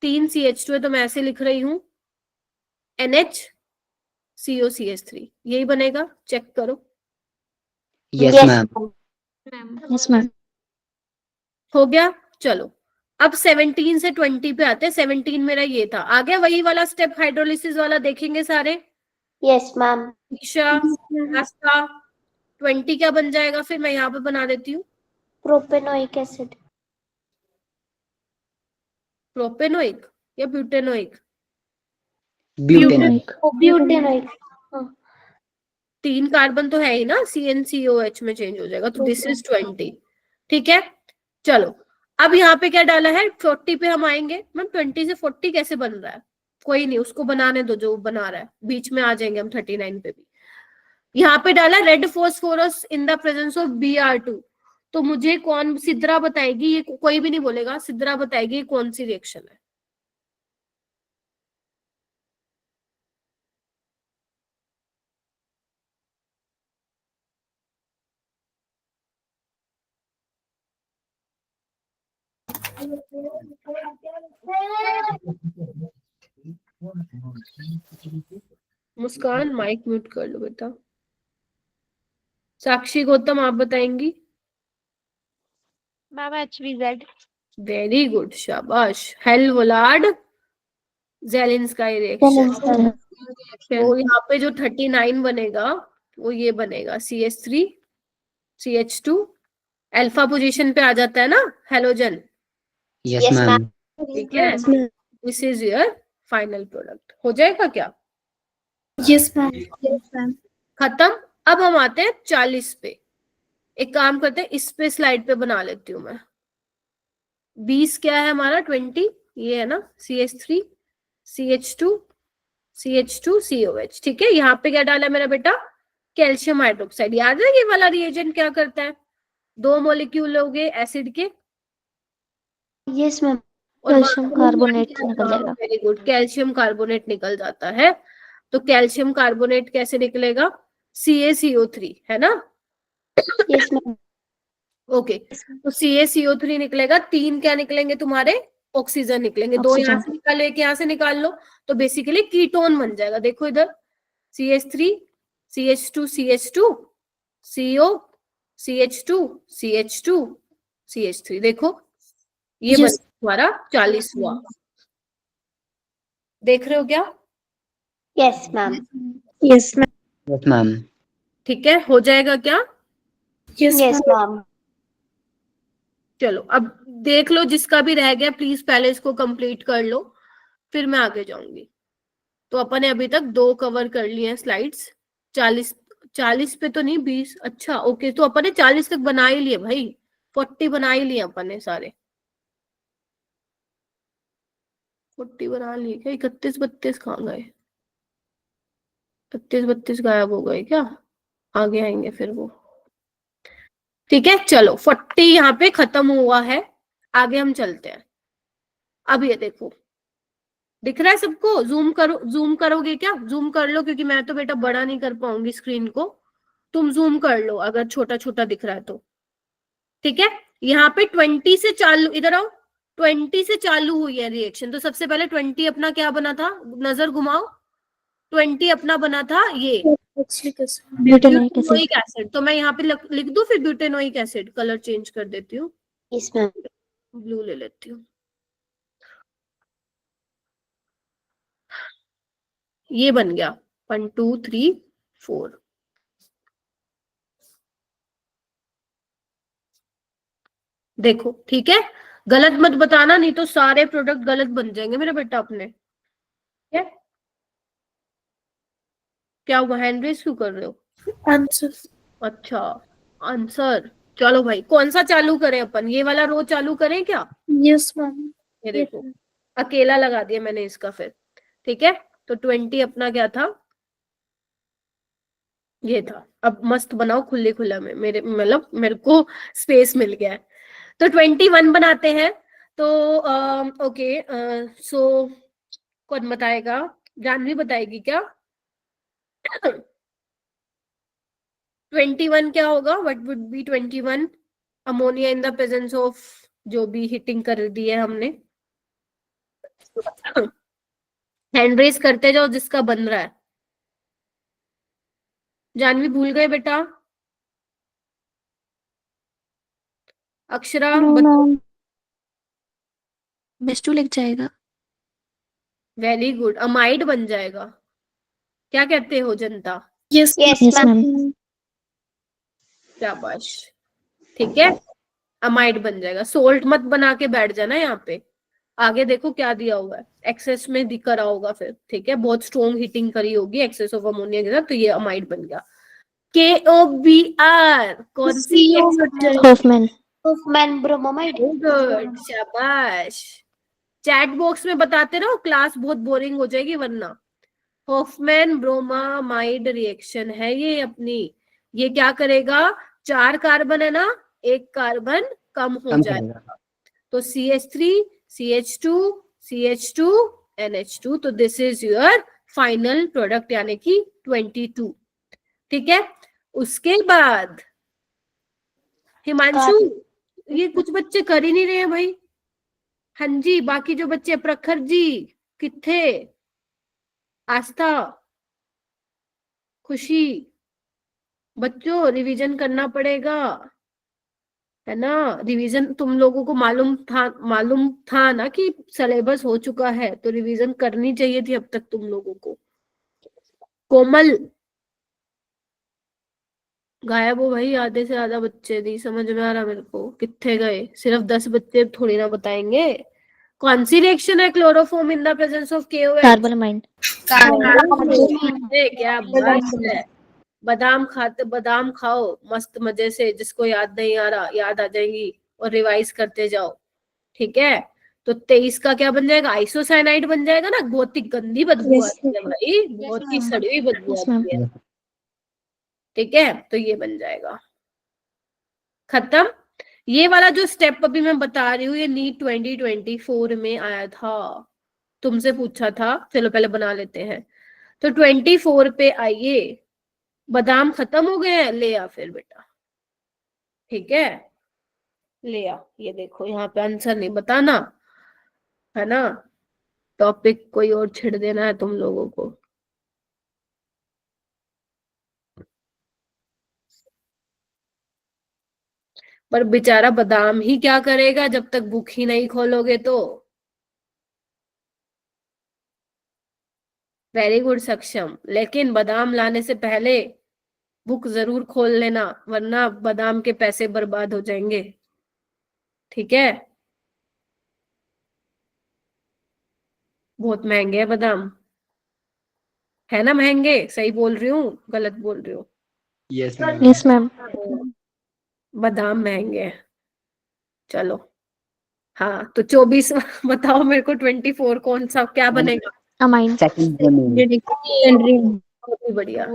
3 CH2 है तो मैं ऐसे लिख रही हूँ NH CO CH3। यही बनेगा, चेक करो। Yes, ma'am. Yes ma'am. हो गया। चलो अब 17 से 20 पे आते हैं। 17 मेरा ये था। आ गया वही वाला स्टेप, हाइड्रोलिसिस वाला देखेंगे सारे। Yes ma'am. दीक्षा, आस्था, 20 क्या बन जाएगा? फिर मैं यहाँ पे बना देती हूँ प्रोपेनोइक एसिड। प्रोपेनोइक या ब्यूटेनोइक? Butanoic. ब्यूटेनोइक। 3 कार्बन तो है ही ना, CnCOH में चेंज हो जाएगा। तो दिस इज 20। ठीक है, चलो अब यहाँ पे क्या डाला है? 40 पे हम आएंगे। मैम 20 से 40 कैसे बन रहा है? कोई नहीं, उसको बनाने दो जो बना रहा है। बीच में आ जाएंगे हम 39 पे भी। यहाँ पे डाला red phosphorus in the presence of Br2। तो मुझे कौन, सिद्रा बताएगी। ये कोई भी नहीं बोलेगा, सिद्रा बताएगी ये कौन सी रिएक्शन है। मुस्कान माइक म्यूट कर लो बेटा। साक्षी गौतम आप बताएंगी? Ma'am HVZ। वेरी गुड, शाबाश। हेलवोलाड जेलिंस्का रिएक्शन। तो यहाँ पे जो 39 बनेगा वो ये बनेगा CH3 CH2 अल्फा पोजीशन पे आ जाता है ना हेलोजन। Yes, Yes, ma'am. ठीक है, this is your final product. हो जाएगा क्या? Yes ma'am. खत्म। अब हम आते हैं 40 पे। एक काम करते हैं, इस पे स्लाइड पे बना लेती हूँ मैं। 20 क्या है हमारा? 20 ये है ना, CH3 CH2 CH2 COH। ठीक है, यहाँ पे क्या डाला मेरा बेटा? Calcium hydroxide. याद है ये वाला रिएजेंट क्या करता है? 2 मॉलिक्यूल हो गए एसिड के, यस मैम। और कैल्शियम कार्बोनेट निकल जाएगा। वेरी गुड, कैल्शियम कार्बोनेट निकल जाता है। तो कैल्शियम कार्बोनेट कैसे निकलेगा? CaCO3 है ना? Yes ma'am. ओके, तो CaCO3 निकलेगा। 3 क्या निकलेंगे तुम्हारे? ऑक्सीजन निकलेंगे। 2 यहाँ से निकाल, एक यहाँ से निकाल लो, तो बेसिकली कीटोन बन जाएगा। देखो इधर CH3 CH2 CH2 CO CH2 CH2 CH3। देखो ये तुम्हारा 40 हुआ। देख रहे हो क्या? Yes, ma'am. Yes, ma'am. Yes, ma'am. ठीक है, हो जाएगा क्या? Yes, ma'am. चलो अब देख लो, जिसका भी रह गया प्लीज पहले इसको कंप्लीट कर लो, फिर मैं आगे जाऊंगी। तो अपन ने अभी तक 2 कवर कर लिए हैं स्लाइड्स। 40 पे तो नहीं, 20। अच्छा ओके, तो अपन ने 40 तक बना ही लिए भाई, 40 बना ही लिए अपन ने सारे। 40 बना लिए क्या? 31 32 कहाँ गए? 31 32 गायब हो गए क्या? आगे आएंगे फिर वो। ठीक है चलो, 40 यहाँ पे खत्म हुआ है, आगे हम चलते हैं। अब ये देखो, दिख रहा है सबको? जूम करो, जूम करोगे क्या? जूम कर लो, क्योंकि मैं तो बेटा बड़ा नहीं कर पाऊंगी स्क्रीन को, तुम जूम कर लो अगर छोटा छोटा दिख रहा है तो। ठीक है, यहाँ पे 20 से चालू, इधर आओ, 20 से चालू हुई है रिएक्शन। तो सबसे पहले 20 अपना क्या बना था? नजर घुमाओ, 20 अपना बना था ये ब्यूटेनोइक एसिड। Butanoic acid. तो मैं यहाँ पे लिख दूं फिर ब्यूटेनोइक एसिड, कलर चेंज कर देती हूँ, Yes, ma'am. ब्लू ले लेती हूँ। ये बन गया 1 2 3 4। देखो ठीक है, गलत मत बताना, नहीं तो सारे प्रोडक्ट गलत बन जाएंगे मेरे बेटा अपने। ठीक है, क्या हुआ? हैंड रेस क्यों कर रहे हो? आंसर। अच्छा आंसर, चलो भाई कौन सा चालू करें अपन? ये वाला रो चालू करें क्या? Yes ma'am. ये देखो, अकेला लगा दिया मैंने इसका फिर। ठीक है, तो 20 अपना क्या था? ये था। अब मस्त बनाओ खुले खुला में, मेरे मतलब मेरे को स्पेस मिल गया है। तो 21 बनाते हैं। तो ओके, सो कौन बताएगा? जानवी बताएगी क्या? 21 क्या होगा? What would be 21? Ammonia in the presence of, जो भी हीटिंग कर दी है हमने। हैंड रेस करते जाओ जिसका बन रहा है। जानवी भूल गए बेटा? Akshara no ma'am. बेस्ट लिख जाएगा। वेरी गुड, अमाइड बन जाएगा। क्या कहते हो जनता? Yes Yes, yes ma'am. Ma'am. शाबाश। ठीक है, अमाइड बन जाएगा। सोल्ट मत बना के बैठ जाना यहाँ पे, आगे देखो क्या दिया हुआ है, एक्सेस में दिख रहा होगा फिर। ठीक है, बहुत स्ट्रॉन्ग हीटिंग करी होगी एक्सेस ऑफ अमोनिया के साथ, तो ये अमाइड बन गया। KOBr कौन सी? हॉफमैन। Hoffman bromamide. गुड, शाबाश। चैट बॉक्स में बताते रहो, क्लास बहुत बोरिंग हो जाएगी वरना। हॉफमैन ब्रोमामाइड रिएक्शन है ये अपनी। ये क्या करेगा? 4 कार्बन है ना, 1 कार्बन कम हो कम जाएगा। करेगा। तो CH3 CH2 CH2 NH2, तो this is your final product, यानी कि 22। ठीक है, उसके बाद हिमांशु, ये कुछ बच्चे कर ही नहीं रहे हैं भाई। हाँ जी, बाकी जो बच्चे, प्रखर जी किथे, आस्था, खुशी, बच्चों रिवीजन करना पड़ेगा, है ना? रिवीजन तुम लोगों को मालूम था ना कि सिलेबस हो चुका है, तो रिवीजन करनी चाहिए थी अब तक तुम लोगों को। कोमल गायब हो भाई, आधे से ज्यादा बच्चे, नहीं समझ में आ रहा मेरे को कितने गए। सिर्फ 10 बच्चे थोड़ी ना बताएंगे। कौन सी रिएक्शन है chloroform in the presence of KOH? कार्बोनामाइड। क्या बात है। बादाम खाते, बादाम खाओ मस्त मजे से, जिसको याद नहीं आ रहा याद आ जाएंगी, और रिवाइज करते जाओ। ठीक है, तो 23 का क्या बन जाएगा? आइसोसाइनाइड बन जाएगा ना। बहुत ही गंदी बदबू Yes. आती है भाई, बहुत ही सड़ी हुई बदबू Yes, ma'am. आती है। ठीक है, तो ये बन जाएगा। खत्म। ये वाला जो स्टेप अभी मैं बता रही हूँ, ये नीट 2024 में आया था, तुमसे पूछा था। चलो पहले बना लेते हैं। तो 24 पे आइए। बादाम खत्म हो गए हैं, ले आ फिर बेटा। ठीक है, ले आ। ये देखो यहाँ पे आंसर नहीं बताना, है ना? टॉपिक कोई और छिड़ देना है तुम लोगों को। पर बेचारा बादाम ही क्या करेगा जब तक बुक ही नहीं खोलोगे तो। वेरी गुड सक्षम, लेकिन बादाम लाने से पहले बुक जरूर खोल लेना, वरना बादाम के पैसे बर्बाद हो जाएंगे। ठीक है, बहुत महंगे है बादाम, है ना महंगे? सही बोल रही हूँ गलत बोल रही हूँ? Yes, ma'am. Yes, ma'am. बादाम महंगे हैं। चलो हाँ, तो 24 बताओ मेरे को, 24 कौन सा क्या बनेगा? Amine. Second domain. सेकेंडरी बहुत ही बढ़िया।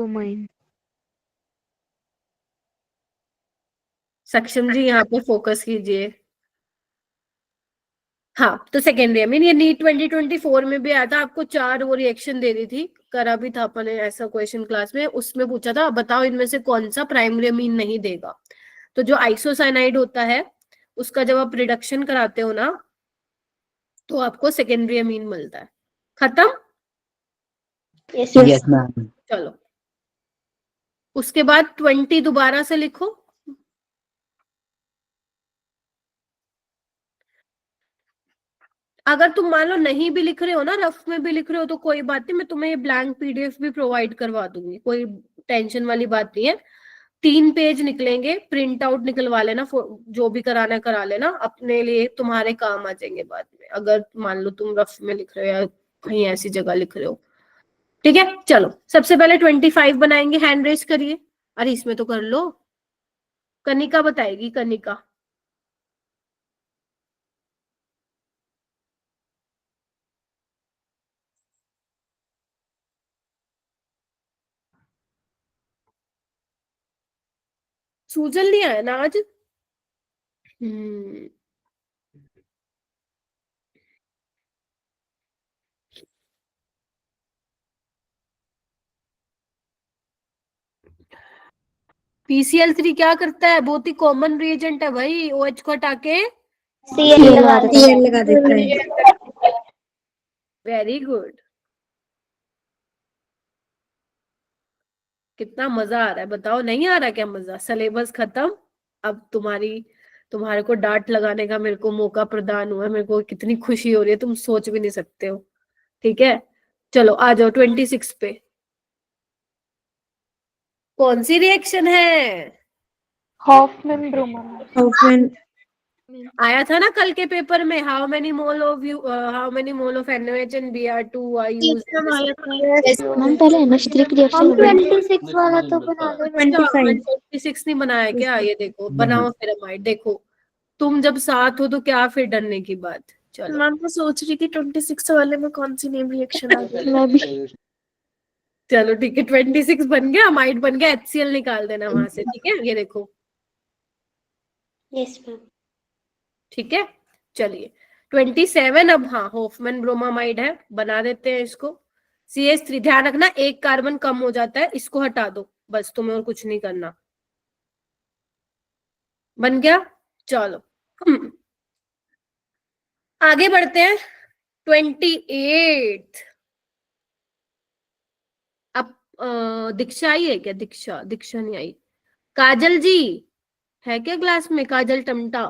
सक्षम जी यहाँ पे फोकस कीजिए। हाँ, तो सेकेंडरी अमीन, ये नीट 2024 में भी आया था, आपको 4 वो रिएक्शन दे दी थी, करा भी था अपन ने ऐसा क्वेश्चन क्लास में। उसमें पूछा था बताओ इनमें से कौन सा प्राइमरी अमीन नहीं देगा। तो जो आइसोसाइनाइड होता है उसका जब आप रिडक्शन कराते हो ना तो आपको सेकेंडरी अमीन मिलता है। खत्म? Yes, ma'am. चलो उसके बाद 20 दोबारा से लिखो। अगर तुम मान लो नहीं भी लिख रहे हो ना, रफ में भी लिख रहे हो तो कोई बात नहीं, मैं तुम्हें ये ब्लैंक पीडीएफ भी प्रोवाइड करवा दूंगी, कोई टेंशन वाली बात नहीं है। 3 पेज निकलेंगे, प्रिंट आउट निकलवा लेना, जो भी कराना है करा लेना, अपने लिए तुम्हारे काम आ जाएंगे बाद में, अगर मान लो तुम रफ में लिख रहे हो या कहीं ऐसी जगह लिख रहे हो। ठीक है, चलो सबसे पहले 25 बनाएंगे, हैंड रेस करिए। अरे इसमें तो कर लो, कनिका बताएगी, कनिका। सूजन नहीं आया ना आज? PCl3 क्या करता है? बहुत ही कॉमन रिएजेंट है भाई, OH को हटा के Cl लगा देता है। CL लगा देता है। Very good. कितना मजा आ रहा है बताओ, नहीं आ रहा क्या मजा? सिलेबस खत्म, अब तुम्हारे को डांट लगाने का मेरे को मौका प्रदान हुआ है, मेरे को कितनी खुशी हो रही है तुम सोच भी नहीं सकते हो। ठीक है, चलो आ जाओ 26 पे। कौन सी रिएक्शन है? हॉफमैन ब्रूमन। हॉफमैन आया था ना कल के पेपर में, how many mole of NaOH and Br2 are used? Ma'am पहले NH3 की रिएक्शन हम 26 वाला तो बना लो। 25 26 नहीं बनाया क्या? ये देखो बनाओ फिर अमाइड। देखो तुम जब साथ हो तो क्या फिर डरने की बात। चलो मैम मैं सोच रही थी 26 वाले में कौन सी नेम रिएक्शन आ गई। मैं भी। चलो ठीक है, 26 बन गया, अमाइड बन गया, HCl निकाल देना वहां से। ठीक है, ये देखो। Yes ma'am. ठीक है, चलिए 27 अब। हाँ, हॉफमैन ब्रोमामाइड है, बना देते हैं इसको। CH3, ध्यान रखना एक कार्बन कम हो जाता है, इसको हटा दो बस, तुम्हें और कुछ नहीं करना। बन गया, चलो आगे बढ़ते हैं। 28 अब दीक्षा आई है क्या? दीक्षा नहीं आई। काजल जी है क्या क्लास में? काजल टमटा।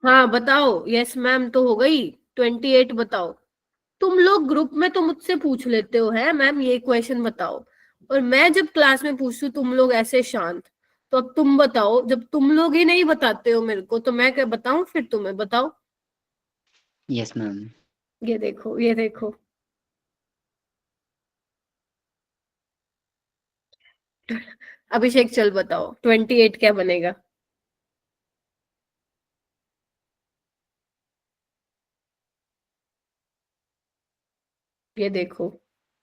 हाँ बताओ। यस मैम तो हो गई। 28 बताओ। तुम लोग ग्रुप में तो मुझसे पूछ लेते हो है मैम ये क्वेश्चन बताओ, और मैं जब क्लास में पूछती तुम लोग ऐसे शांत। तो अब तुम बताओ, जब तुम लोग ही नहीं बताते हो मेरे को तो मैं क्या बताऊं फिर तुम्हें? बताओ। Yes, ma'am. ये देखो, ये देखो। अभिषेक चल बताओ 28 क्या बनेगा? ये देखो।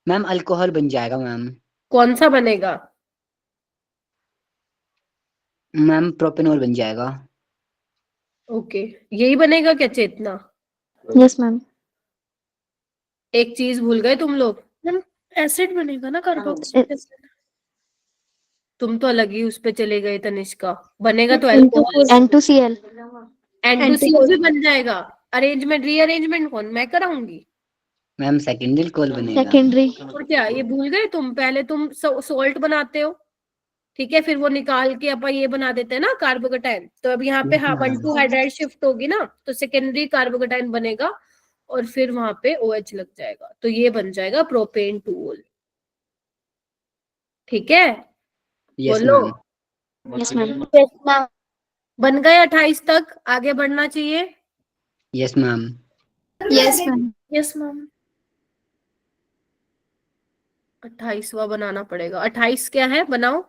मैम अल्कोहल बन जाएगा मैम। कौन सा बनेगा? मैम प्रोपेनॉल बन जाएगा। ओके, यही बनेगा क्या चेतना? Yes ma'am. एक चीज भूल गए तुम लोग, एसिड बनेगा ना कार्बोक्सिलिक एसिड। तुम तो अलग ही उस पे चले गए। तनिष्का बनेगा तो अल्कोहल। N2Cl। N2CO भी बन जाएगा। अरेंजमेंट रीअरेंजमेंट कौन? मैं कराऊंगी। मैम सेकेंडरी अल्कोहल बनेगा। सेकेंडरी। और क्या ये भूल गए तुम? पहले तुम सोल्ट बनाते हो, ठीक है, फिर वो निकाल के अपन ये बना देते हैं ना कार्बोकेटाइन। तो अब यहाँ पे Yes, ma'am. 1,2 हाइड्राइड शिफ्ट होगी ना, तो सेकेंडरी कार्बोकेटाइन बनेगा और फिर वहां पे OH लग जाएगा, तो ये बन जाएगा प्रोपेन 2 ठीक है, Yes, बोलो। ma'am. Yes ma'am. बन गए 28 तक, आगे बढ़ना चाहिए। Yes, ma'am. Yes ma'am. Yes, ma'am. 28वां बनाना पड़ेगा। 28 क्या है, बनाओ,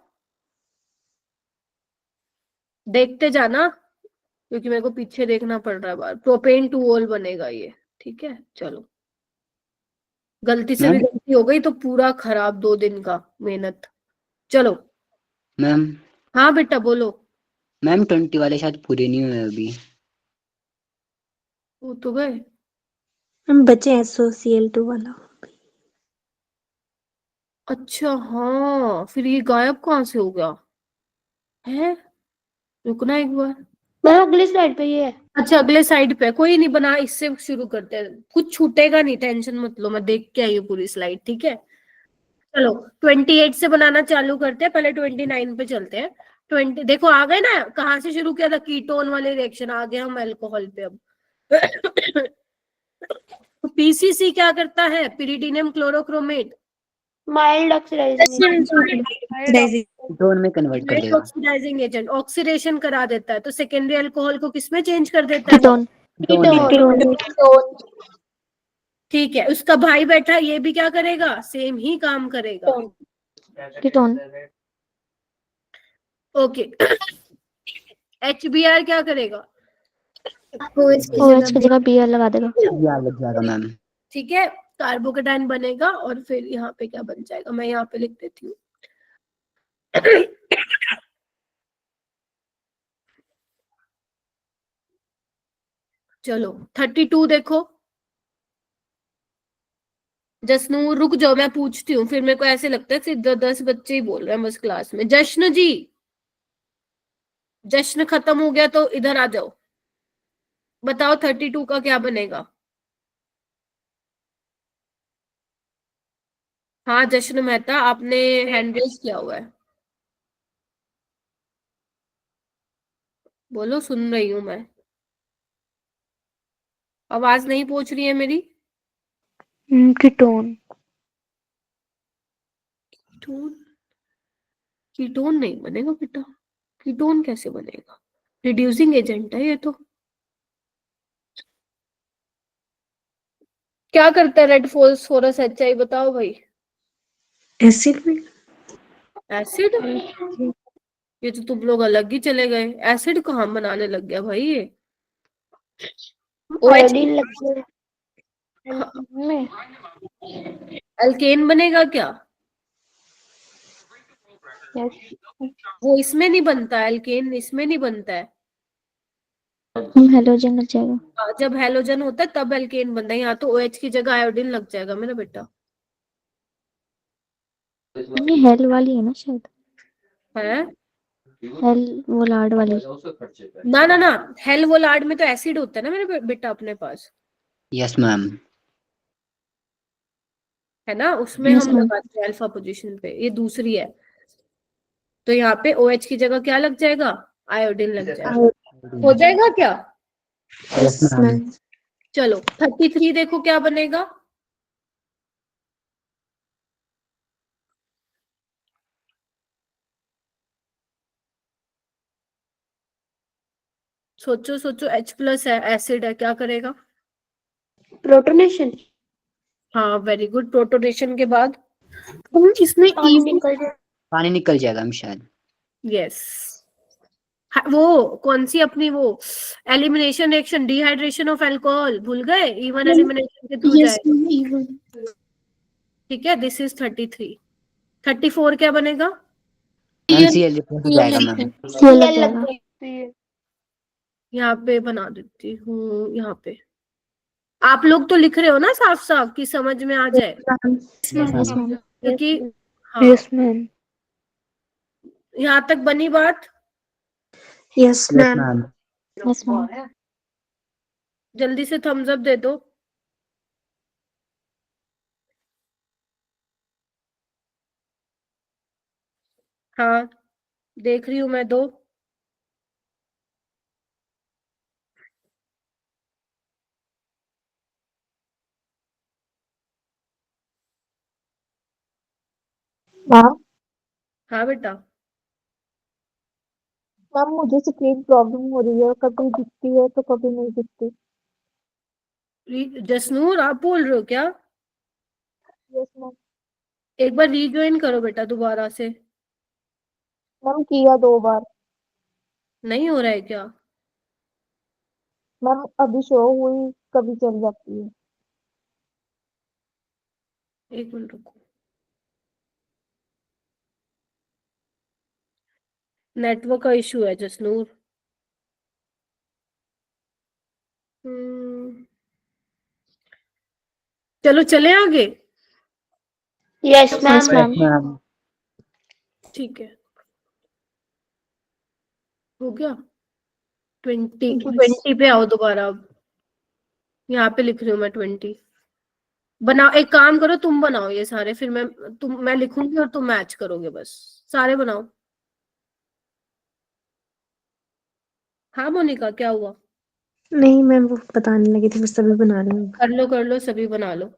देखते जाना क्योंकि मेरे को पीछे देखना पड़ रहा है बार। प्रोपेन 2 बनेगा ये, ठीक है। चलो, गलती से भी मैम गलती हो गई तो पूरा खराब 2 दिन का मेहनत। चलो, मैम हाँ बेटा बोलो। मैम 20 वाले शायद पूरे नहीं हुए अभी। वो तो गए। मैम बचे SOCl2 वाला। अच्छा हाँ, फिर ये गायब कहाँ से हो गया है, रुकना एक बार। मैम अगली स्लाइड पे ये है। अच्छा अगले साइड पे, कोई नहीं, बना इससे शुरू करते हैं, कुछ छूटेगा नहीं, टेंशन मत लो, मैं देख के आई हूँ पूरी स्लाइड, ठीक है। चलो 28 से बनाना चालू करते हैं, पहले 29 पे चलते हैं। 20 देखो आ गए ना, कहाँ से शुरू किया था, कीटोन वाले रिएक्शन, आ गए हम अल्कोहल पे अब। तो PCC क्या करता है, पिरिडिनियम क्लोरोक्रोमेट, माइल्ड ऑक्सीडाइजिंग। कीटोन में कन्वर्ट कर देगा। ऑक्सीडाइजिंग एजेंट, ऑक्सीडेशन करा देता है, तो सेकेंडरी अल्कोहल को किसमें चेंज कर देता है, कीटोन। कीटोन में। ठीक है। उसका भाई बैठा है, ये भी क्या करेगा, सेम ही काम करेगा। कीटोन। ओके। HBr क्या करेगा, OH की जगह Br लगा देगा। याद लग जाएगा मैम। ठीक है, कार्बोकेटाइन बनेगा और फिर यहाँ पे क्या बन जाएगा, मैं यहाँ पे लिख देती हूँ। चलो 32 देखो। जश्न रुक जाओ, मैं पूछती हूँ, फिर मेरे को ऐसे लगता है सिर्फ 10 बच्चे ही बोल रहे हैं बस क्लास में। जश्न जी, जश्न खत्म हो गया तो इधर आ जाओ, बताओ 32 का क्या बनेगा। हाँ जश्न मेहता, आपने हैंड रेज किया हुआ है, बोलो, सुन रही हूँ मैं। आवाज नहीं पहुंच रही है मेरी। कीटोन। कीटोन, कीटोन नहीं बनेगा बेटा, कीटोन कैसे बनेगा, रिड्यूसिंग एजेंट है ये तो। क्या करता है रेड फॉस्फोरस HI, बताओ भाई। एसिड में एसिड, ये तो तुम लोग अलग ही चले गए, एसिड कहाँ बनाने लग गया भाई ये। OH आयोडीन लगती है। अल्केन बनेगा क्या, वो इसमें नहीं बनता है, अल्केन इसमें नहीं बनता है। हेलोजन लग जाएगा। जब हेलोजन होता है तब अल्केन बनता है, यहाँ तो OH की जगह आयोडीन लग जाएगा मेरा बेटा। ये हेल वाली है ना शायद, है हेल वो लाड वाली। ना ना ना, हेल वो लाड में तो एसिड होता है ना मेरे बेटा अपने पास, यस मैम। है ना, उसमें Yes, हम ma'am. लगाते हैं अल्फा पोजीशन पे, ये दूसरी है। तो यहाँ पे OH की जगह क्या लग जाएगा, आयोडीन लग जाएगा। हो जाएगा क्या, यस मैम। चलो 33 देखो क्या बनेगा। सोचो सोचो, H+ है, एसिड है, क्या करेगा। प्रोटोनेशन। हाँ वेरी गुड, प्रोटोनेशन के बाद इसमें पानी निकल जाए। पानी निकल जाएगा हम शायद। यस, वो कौन सी अपनी वो elimination reaction, dehydration of alcohol, भूल गए, इवन एलिमिनेशन के थ्रू Yes, जाएगा। ma'am. Even. ठीक है, दिस इज 33। 34 क्या बनेगा, मैम CL रिप्लेस हो जाएगा मैम। Cl लग जाएगा। यहाँ पे बना देती हूँ, यहाँ पे आप लोग तो लिख रहे हो ना साफ साफ कि समझ में आ जाए, यस मैम। क्योंकि हाँ यस मैम। यहाँ तक बनी बात। Yes yes ma'am. Ma'am. Yes ma'am. जल्दी से थम्स अप दे दो। हाँ देख रही हूँ मैं दो। मैम हाँ बेटा। मैम मुझे स्क्रीन प्रॉब्लम हो रही है, कभी दिखती है तो कभी नहीं दिखती। जसनूर आप बोल रहे हो क्या? Yes ma'am. एक बार रीज्वाइन करो बेटा दोबारा से। मैम किया 2 बार। नहीं हो रहा है क्या? मैम अभी शो हुई, कभी चल जाती है। एक मिनट रुको। नेटवर्क का इशू है जसनूर। चलो चले आगे। Yes yes ma'am. Ma'am. Ma'am ठीक है, हो गया। 20 Yes. 20 पे आओ दोबारा अब। यहाँ पे लिख रही हूँ मैं 20। बनाओ, एक काम करो तुम बनाओ ये सारे, फिर मैं लिखूंगी और तुम मैच करोगे बस। सारे बनाओ। हाँ मोनिका क्या हुआ? नहीं मैम, वो बताने लगी थी, बस तभी बना रही हूँ। कर लो सभी बना लो।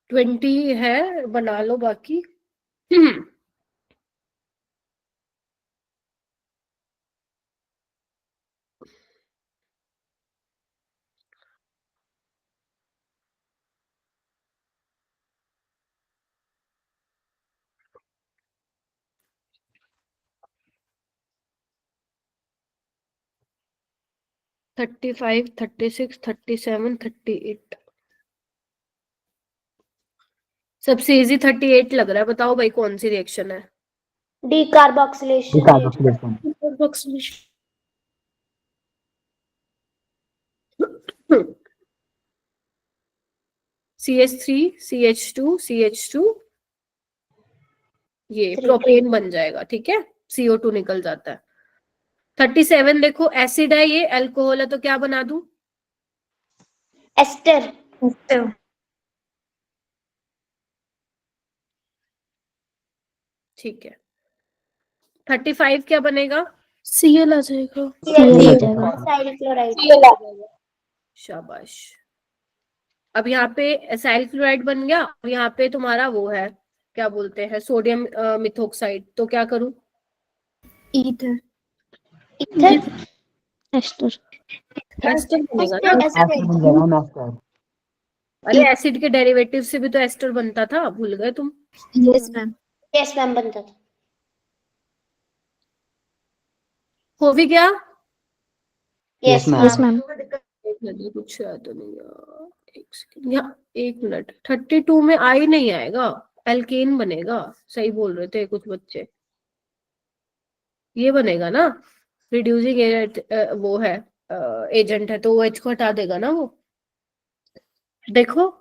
ट्वेंटी है, बना लो बाकी। 35, 36, 37, 38। सबसे इजी 38 लग रहा है, बताओ भाई कौन सी रिएक्शन है? D carboxylation carboxylation. CH3 CH2 CH2, ये 3 प्रोपेन बन जाएगा, ठीक है। CO2 निकल जाता है। 37 देखो एसिड है, ये अल्कोहल है, तो क्या बना दूं? एस्टर। ठीक है। 35 क्या बनेगा? Cl आ जाएगा। Cl आ जाएगा। साइल क्लोराइड। शाबाश। अब यहाँ पे एसाइल क्लोराइड बन गया, और यहाँ पे तुम्हारा वो है, क्या बोलते हैं, सोडियम मिथोक्साइड, तो क्या करूं? ईथर। इथर। एस्टर। एस्टर बनेगा ना? एस्टर बन जाएगा मैम, एस्टर। अरे एसिड के डेरिवेटिव से भी तो एस्टर बनता था, भूल गए तुम? Yes ma'am. यस मैम बनता था। हो भी गया। Yes yes ma'am. मैम। कुछ याद तो नहीं यार, एक सेकंड, यहाँ 1 मिनट। 32 में आई नहीं आएगा, एल्केन बनेगा। सही बोल रहे थे कुछ बच्चे, ये बनेगा ना। रिड्यूसिंग एजेंट वो है, एजेंट है, तो OH को हटा देगा ना वो। देखो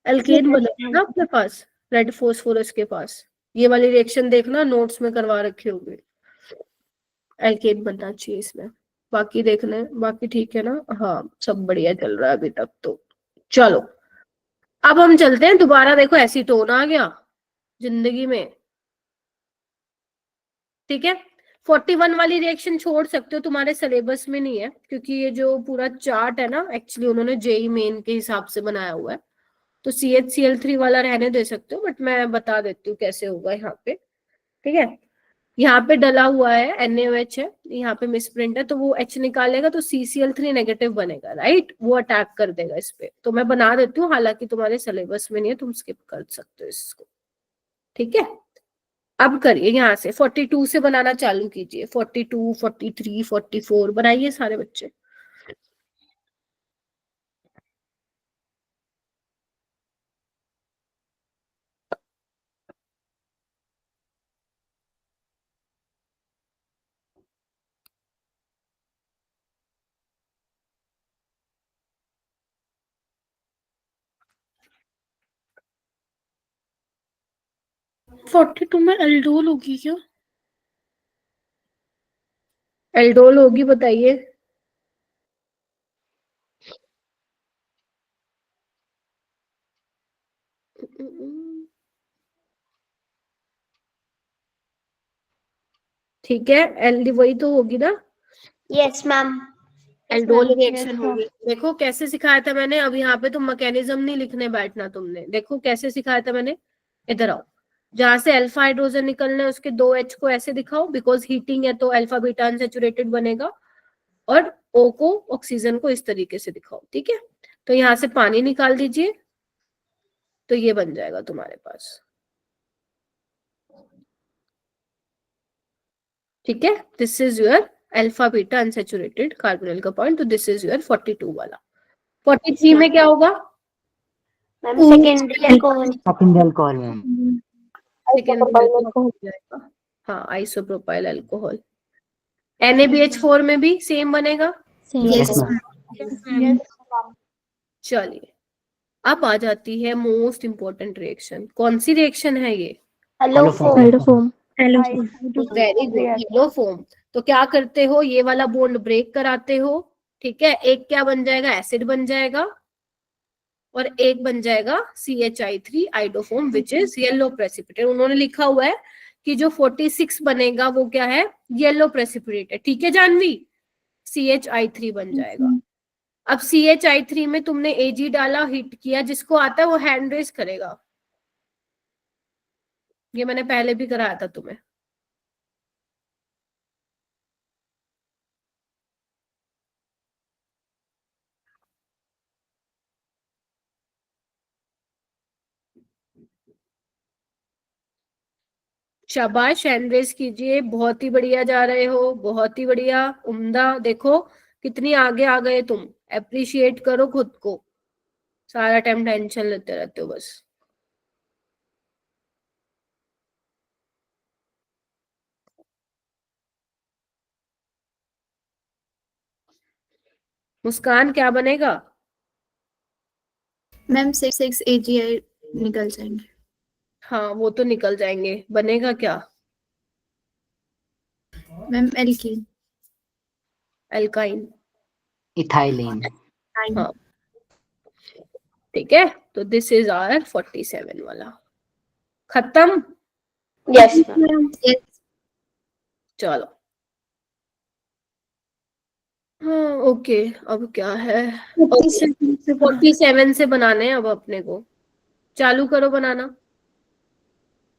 एल्केन बनेगा ना अपने पास, रेड फोस्फोरस के पास। ये वाली रिएक्शन देखना, नोट्स में करवा रखे होंगे। एल्केन बनना चाहिए इसमें। बाकी देखने, बाकी ठीक है ना? हाँ सब बढ़िया चल रहा है अभी तक तो। चलो अब हम चलते हैं दोबारा। देखो एसीटोन आ गया जिंदगी में, ठीक है। 41 वाली रिएक्शन छोड़ सकते हो, तुम्हारे सिलेबस में नहीं है, क्योंकि ये जो पूरा चार्ट है ना, एक्चुअली उन्होंने जेई मेन के हिसाब से बनाया हुआ है। तो CHCl3 वाला रहने दे सकते हो, बट मैं बता देती हूँ कैसे होगा यहाँ पे, ठीक है। यहाँ पे डला हुआ है NaOH है, यहाँ पे मिसप्रिंट है, तो वो H निकालेगा तो CCl3 नेगेटिव बनेगा, राइट। वो अटैक कर देगा इस पे, तो मैं बना देती हूँ, हालांकि तुम्हारे सिलेबस में नहीं है, तुम स्किप कर सकते हो इसको, ठीक है। अब करिए यहाँ से 42 से बनाना चालू कीजिए। 42, 43, 44 बनाइए सारे बच्चे। फोर्टी टू में एल्डोल होगी क्या? एल्डोल होगी, बताइए। ठीक है, एल वही तो होगी ना, यस मैम। एल्डोल रिएक्शन होगी। देखो कैसे सिखाया था मैंने। अब यहाँ पे तुम मैकेनिज्म नहीं लिखने बैठना तुमने। देखो कैसे सिखाया था मैंने। इधर आओ, जहां से अल्फा हाइड्रोजन निकलने उसके दो एच को ऐसे दिखाओ, बिकॉज हीटिंग है तो अल्फा बीटा अनसैचुरेटेड बनेगा, और ओ को, ऑक्सीजन को इस तरीके से दिखाओ। ठीक है, तो यहाँ से पानी निकाल दीजिए, तो ये बन जाएगा तुम्हारे पास। ठीक है, this is your alpha beta unsaturated carbonyl का पॉइंट। तो दिस इज योर 42 वाला। 43 में क्या होगा? Ma'am secondary alcohol. Second alcohol ma'am. Secondary alcohol. हाँ, आइसोप्रोपाइल अल्कोहल। NaBH4 में भी सेम बनेगा। Yes ma'am. चलिए, अब आ जाती है मोस्ट इंपॉर्टेंट रिएक्शन। कौन सी रिएक्शन है ये? Haloform. Hydroform. Very good, haloform. तो क्या करते हो, ये वाला बॉन्ड ब्रेक कराते हो। ठीक है, एक क्या बन जाएगा, एसिड बन जाएगा, और एक बन जाएगा CH3 iodoform, which is yellow precipitate. उन्होंने लिखा हुआ है कि जो 46 बनेगा वो क्या है, येलो प्रेसिपिटेट है। ठीक है जानवी, CH3 बन जाएगा। अब CH3 में तुमने Ag डाला, हीट किया, जिसको आता है वो हैंड रेस करेगा। ये मैंने पहले भी कराया था तुम्हें। शाबाश, हैंड रेस कीजिए। बहुत ही बढ़िया जा रहे हो, बहुत ही बढ़िया, उम्दा। देखो कितनी आगे आ गए तुम। अप्रिशिएट करो खुद को। सारा टाइम टेंशन लेते रहते हो बस। मुस्कान, क्या बनेगा? मैम 6 AgI निकल जाएंगे। हाँ, वो तो निकल जाएंगे। बनेगा क्या? Ma'am alkene. एल्काइन। इथाइलिन। हाँ, ठीक है। तो दिस इज आवर 47 वाला। खत्म। Yes ma'am. चलो, हाँ ओके। अब क्या है, 47 से बनाने हैं अब अपने को। चालू करो बनाना।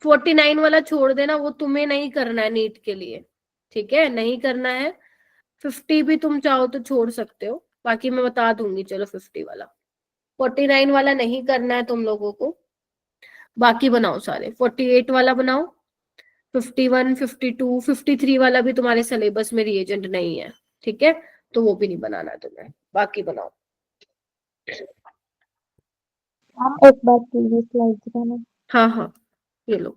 49 वाला छोड़ देना, वो तुम्हें नहीं करना है नीट के लिए। ठीक है, नहीं करना है। 50 भी तुम चाहो तो छोड़ सकते हो, बाकी मैं बता दूंगी। चलो 50 वाला, 49 वाला नहीं करना है तुम लोगों को। बाकी बनाओ सारे। 48 वाला बनाओ, 51, 52, 53 वाला भी तुम्हारे सिलेबस में रिएजेंट नहीं है। ठीक है, तो वो भी नहीं बनाना है तुम्हें। बाकी बनाओ। एक बार प्लीज स्लाइड दिखाना। हाँ हाँ, ये लो।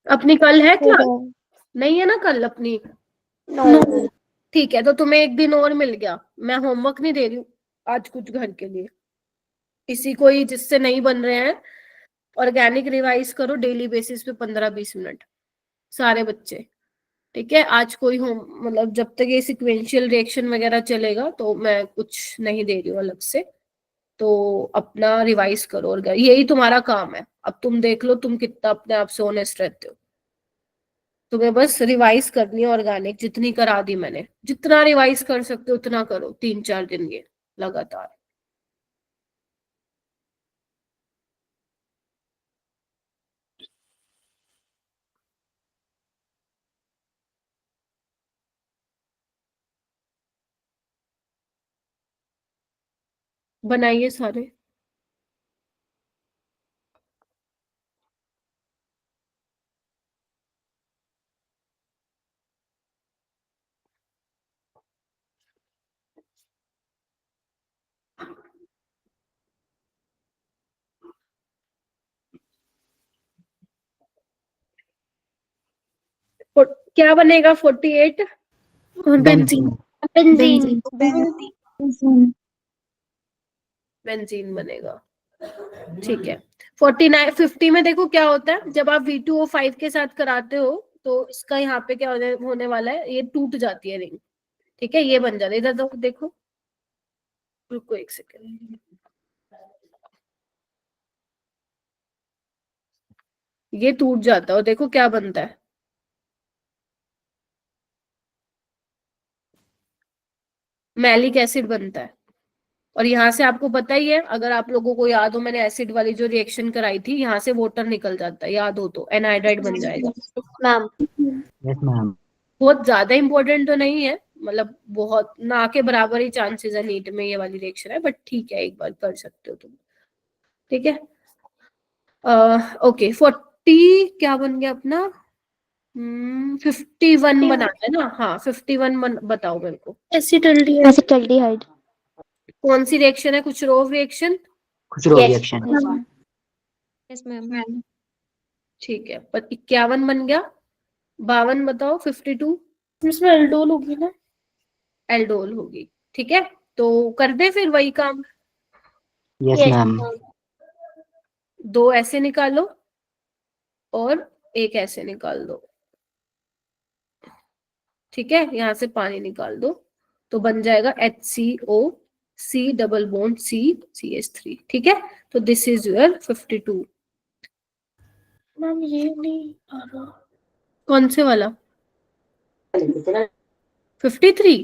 अपनी कल है क्लास? नहीं है ना कल अपनी? नो। ठीक है, तो तुम्हें एक दिन और मिल गया। मैं होमवर्क नहीं दे रही हूँ आज कुछ घर के लिए। किसी को ही जिससे नहीं बन रहे हैं, ऑर्गेनिक रिवाइज करो डेली बेसिस पे 15-20 मिनट, सारे बच्चे। ठीक है, आज कोई होम, मतलब जब तक ये सिक्वेंशियल रिएक्शन वगैरह चलेगा तो मैं कुछ नहीं दे रही हूँ अलग से। तो अपना रिवाइज करो, और यही तुम्हारा काम है। अब तुम देख लो तुम कितना अपने आप से ऑनेस्ट रहते हो। तुम्हें बस रिवाइज करनी है ऑर्गेनिक, जितनी करा दी मैंने। जितना रिवाइज कर सकते हो उतना करो, 3-4 दिन ये लगातार। बनाइए सारे। क्या बनेगा 48? बेंजीन। बेंजीन। बेंजीन बनेगा। ठीक है। 49 50 में देखो क्या होता है, जब आप V2O5 के साथ कराते हो तो इसका यहाँ पे क्या होने वाला है, ये टूट जाती है रिंग। ठीक है, ये बन जाता है। इधर देखो, रुको एक सेकेंड, ये टूट जाता है और देखो क्या बनता है, मैलिक एसिड बनता है। और यहाँ से आपको पता ही है, अगर आप लोगों को याद हो, मैंने एसिड वाली जो रिएक्शन कराई थी, यहाँ से वाटर निकल जाता है, याद हो तो एनहाइड्राइड बन जाएगा। मैम। Yes, ma'am. बहुत ज्यादा इंपॉर्टेंट तो नहीं है, मतलब बहुत ना के बराबर ही चांसेस है नीट में ये वाली रिएक्शन है, बट ठीक है, एक बार कर सकते हो तुम। ठीक है। ओके 40 क्या बन गया अपना? 51 बनाना है ना? हाँ 51 बताओ मेरे को। एसिटाल्डिहाइड। एसिटाल्डिहाइड। कौन सी रिएक्शन है? कुछ रो रिएक्शन? कुछ रो रिएक्शन। Yes ma'am. ठीक है, पर 51 बन गया। 52 बताओ। 52 इसमें एल्डोल होगी ना? एल्डोल होगी। ठीक है, तो कर दे फिर वही काम। Yes, ma'am. 2 ऐसे निकालो और एक ऐसे निकाल दो। ठीक है, यहां से पानी निकाल दो तो बन जाएगा HCO C double bond C CH3। ठीक है, तो दिस इज योर 52। मैम ये नहीं आ रहा। कौन से वाला? 53?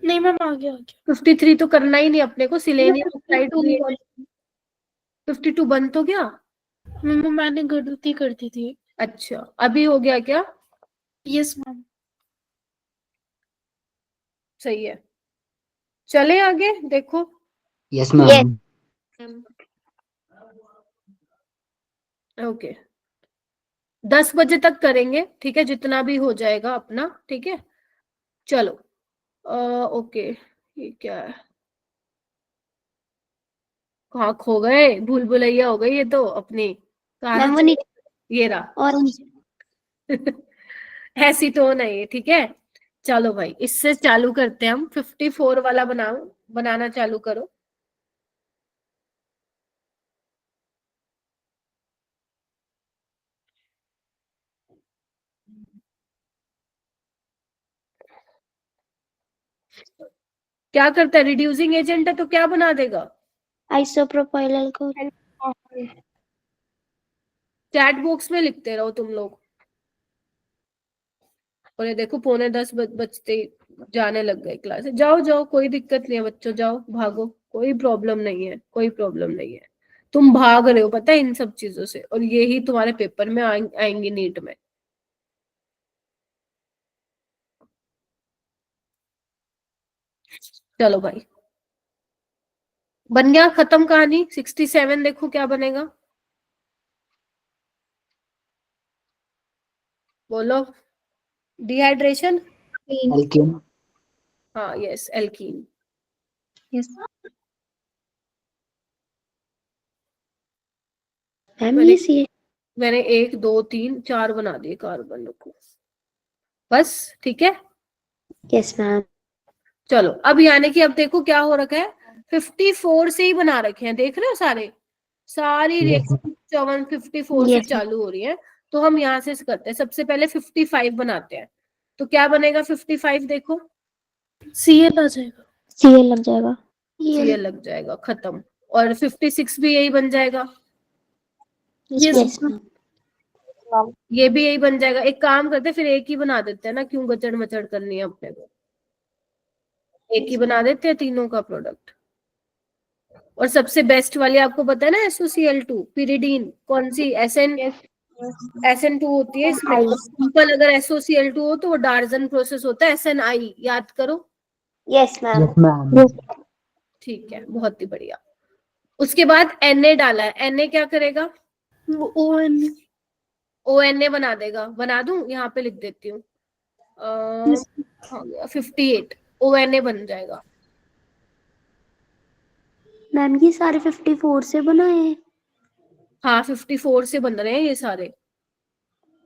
नहीं मैम, आ गया 53 तो करना ही नहीं अपने को, सिलेनियम ऑक्साइड हो गया। 52 बन तो गया। मैम मैंने गलती कर दी थी। अच्छा, अभी हो गया क्या? Yes ma'am. सही है, चले आगे देखो। Yes, ma'am. ओके 10 बजे तक करेंगे, ठीक है, जितना भी हो जाएगा अपना। ठीक है, चलो। ओके, ये क्या है? कहाँ खो गए? भूल भुलैया हो गई ये तो अपनी। कहाँ मैम वो से नहीं, ये रहा। ऑरेंज। एसीटोन है ये। ठीक है, चलो भाई इससे चालू करते हैं हम। 54 वाला बनाना चालू करो। क्या करता है? रिड्यूसिंग एजेंट है तो क्या बना देगा? Isopropyl alcohol. चैट बॉक्स में लिखते रहो तुम लोग। और ये देखो 9:45 बजते ही जाने लग गए क्लास। जाओ जाओ, कोई दिक्कत नहीं है बच्चों, जाओ भागो, कोई प्रॉब्लम नहीं है, कोई प्रॉब्लम नहीं है। तुम भाग रहे हो पता है इन सब चीजों से, और ये ही तुम्हारे पेपर में आएंगी नीट में। चलो भाई, बन गया, खत्म कहानी। 67 देखो क्या बनेगा, बोलो। डिहाइड्रेशन। Alkene. हाँ यस, एल्कीन। यस मैम मैंने ये सी है। मैंने 1 2 3 4 बना दिए कार्बन को, बस। ठीक है, यस मैम। चलो अब यानी कि अब देखो क्या हो रखा है, 54 से ही बना रखे हैं, देख रहे हो सारी Yes, रिएक्शन 54 से Yes. चालू हो रही है। तो हम यहाँ से करते हैं, सबसे पहले 55 बनाते हैं। तो क्या बनेगा 55? देखो Cl आ जाएगा। सीएल लग जाएगा। Cl लग जाएगा, खत्म। और 56 भी यही बन जाएगा, यस मैम। ये भी यही बन जाएगा। एक काम करते हैं फिर, एक ही बना देते हैं ना, क्यों गचड़ मचड़ करनी है अपने को। एक ही बना देते हैं तीनों का प्रोडक्ट। और सबसे बेस्ट वाली आपको पता है ना, SOCl2 पिरिडीन। कौन सी? SN2 होती है इसमें। सिंपल अगर SOCl2 हो तो वो डार्जन प्रोसेस होता है, SNI याद करो। Yes ma'am. yes, ma'am. ठीक है, बहुत ही बढ़िया। उसके बाद Na डाला है, Na क्या करेगा? ON। ONA बना देगा। बना दूं? यहाँ पे लिख देती हूँ। 58 ONA बन जाएगा। मैम ये सारे 54 से बनाए हैं। हाँ 54 से बन रहे हैं ये सारे।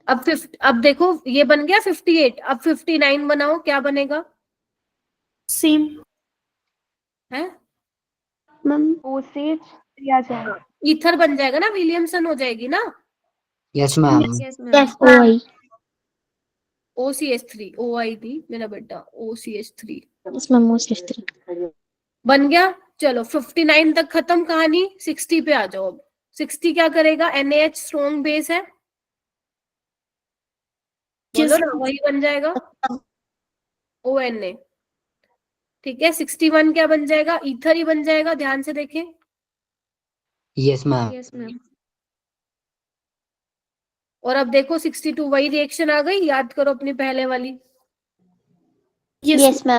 अब देखो ये बन गया 58, अब 59 बनाओ, क्या बनेगा? सेम है मैम OCH आ जाएगा। ईथर बन जाएगा ना, विलियमसन हो जाएगी ना। Yes ma'am. Yes, ma'am. Yes ma'am OCH3 OI थी मेरा बेटा, OCH3 Yes, ma'am. Most history. बन गया। चलो 59 तक खत्म कहानी, 60 पे आ जाओ अब। 60 क्या करेगा? NaH स्ट्रॉन्ग बेस है, बोलो ना, वही बन जाएगा ONA। ठीक है, 61 क्या बन जाएगा? ईथर ही बन जाएगा, ध्यान से देखें। Yes ma'am. Yes, ma'am. और अब देखो 62 वही रिएक्शन आ गई, याद करो अपनी पहले वाली। यस मैम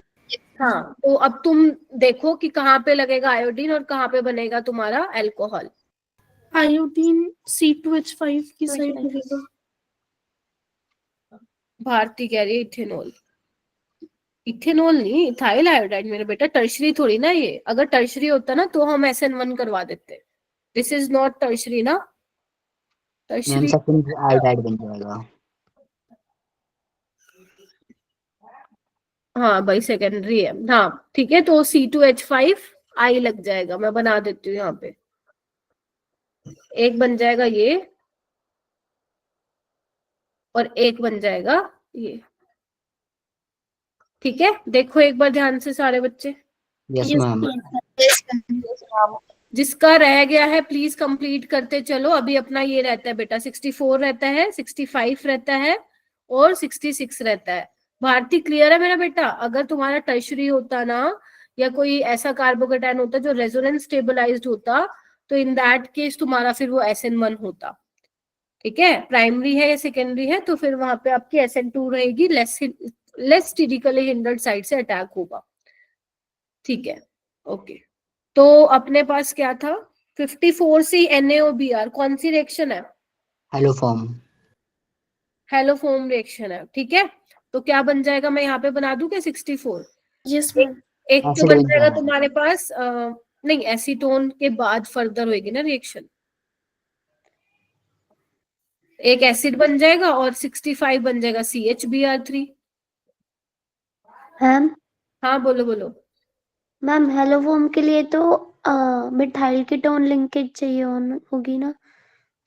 हाँ, तो अब तुम देखो कि कहाँ पे लगेगा आयोडीन और कहाँ पे बनेगा तुम्हारा अल्कोहल। आयोडीन C2H5 की साइड लगेगा। भारती कह रही है इथेनॉल। इथेनॉल नहीं, इथाइल आयोडाइड मेरे बेटा, टर्शरी थोड़ी ना ये। अगर टर्शरी होता ना तो हम SN1 करवा देते। दिस इज नॉट टर्शरी ना, मैम टर्शरी। सेकंड आयोडाइड बन जाएगा। हाँ भाई सेकेंडरी है, हाँ ठीक है, तो C2H5 आई लग जाएगा, मैं बना देती हूँ यहाँ पे। एक बन जाएगा ये और एक बन जाएगा ये। ठीक है, देखो एक बार ध्यान से सारे बच्चे। Yes ma'am. जिसका रह गया है प्लीज कंप्लीट करते चलो। अभी अपना ये रहता है बेटा, 64 रहता है, 65 रहता है और 66 रहता है। भारती क्लियर है मेरा बेटा? अगर तुम्हारा टर्शरी होता ना, या कोई ऐसा कार्बोकेटाइन होता जो रेजोनेंस स्टेबलाइज्ड होता, तो इन दैट केस तुम्हारा फिर वो SN1 होता। ठीक है, प्राइमरी है या सेकेंडरी है तो फिर वहां पे आपकी SN2 रहेगी, लेस स्टेरिकली हिंडर्ड साइड से अटैक होगा। ठीक है, ओके। तो अपने पास क्या था? 54C NaOBr कौन सी रिएक्शन है? Haloform. हेलोफोम रिएक्शन है। ठीक है, तो क्या बन जाएगा? मैं यहाँ पे बना दूं क्या 64? यस मैम एक तो एसिड बन बन जाएगा जाएगा। तुम्हारे पास नहीं, एसीटोन के बाद फर्दर होगी ना रिएक्शन, एक एसिड बन जाएगा और 65 बन जाएगा CHBr3। मैम हाँ बोलो बोलो। मैम हेलोफोम के लिए तो मिथाइल कीटोन लिंकेज चाहिए होगी ना।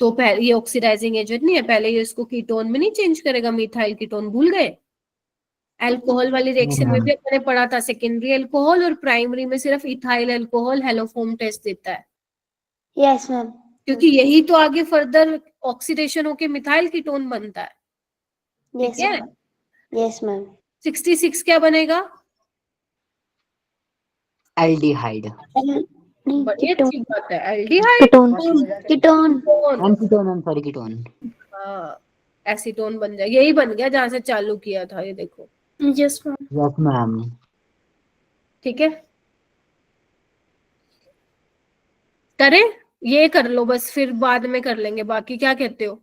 तो पहले ये ऑक्सीडाइजिंग एजेंट नहीं है, पहले ये इसको कीटोन में नहीं चेंज करेगा, मिथाइल कीटोन भूल गए? अल्कोहल वाली रिएक्शन में भी अपने पढ़ा था, सेकेंडरी अल्कोहल और प्राइमरी में सिर्फ इथाइल अल्कोहल हेलोफोम टेस्ट देता है, यस मैम क्योंकि यही तो आगे फर्दर ऑक्सीडेशन होके मिथाइल कीटोन बनता है। ठीक है, यस मैम 66 क्या बनेगा? एल्डिहाइड। बड़ी अच्छी बात है, aldehyde. Ketone ketone ma'am ketone, ma'am sorry ketone. हाँ, एसीटोन बन जाएगा, यही बन गया जहां से चालू किया था, ये देखो। Yes ma'am yes ma'am. ठीक है, करें? ये कर लो बस, फिर बाद में कर लेंगे बाकी, क्या कहते हो?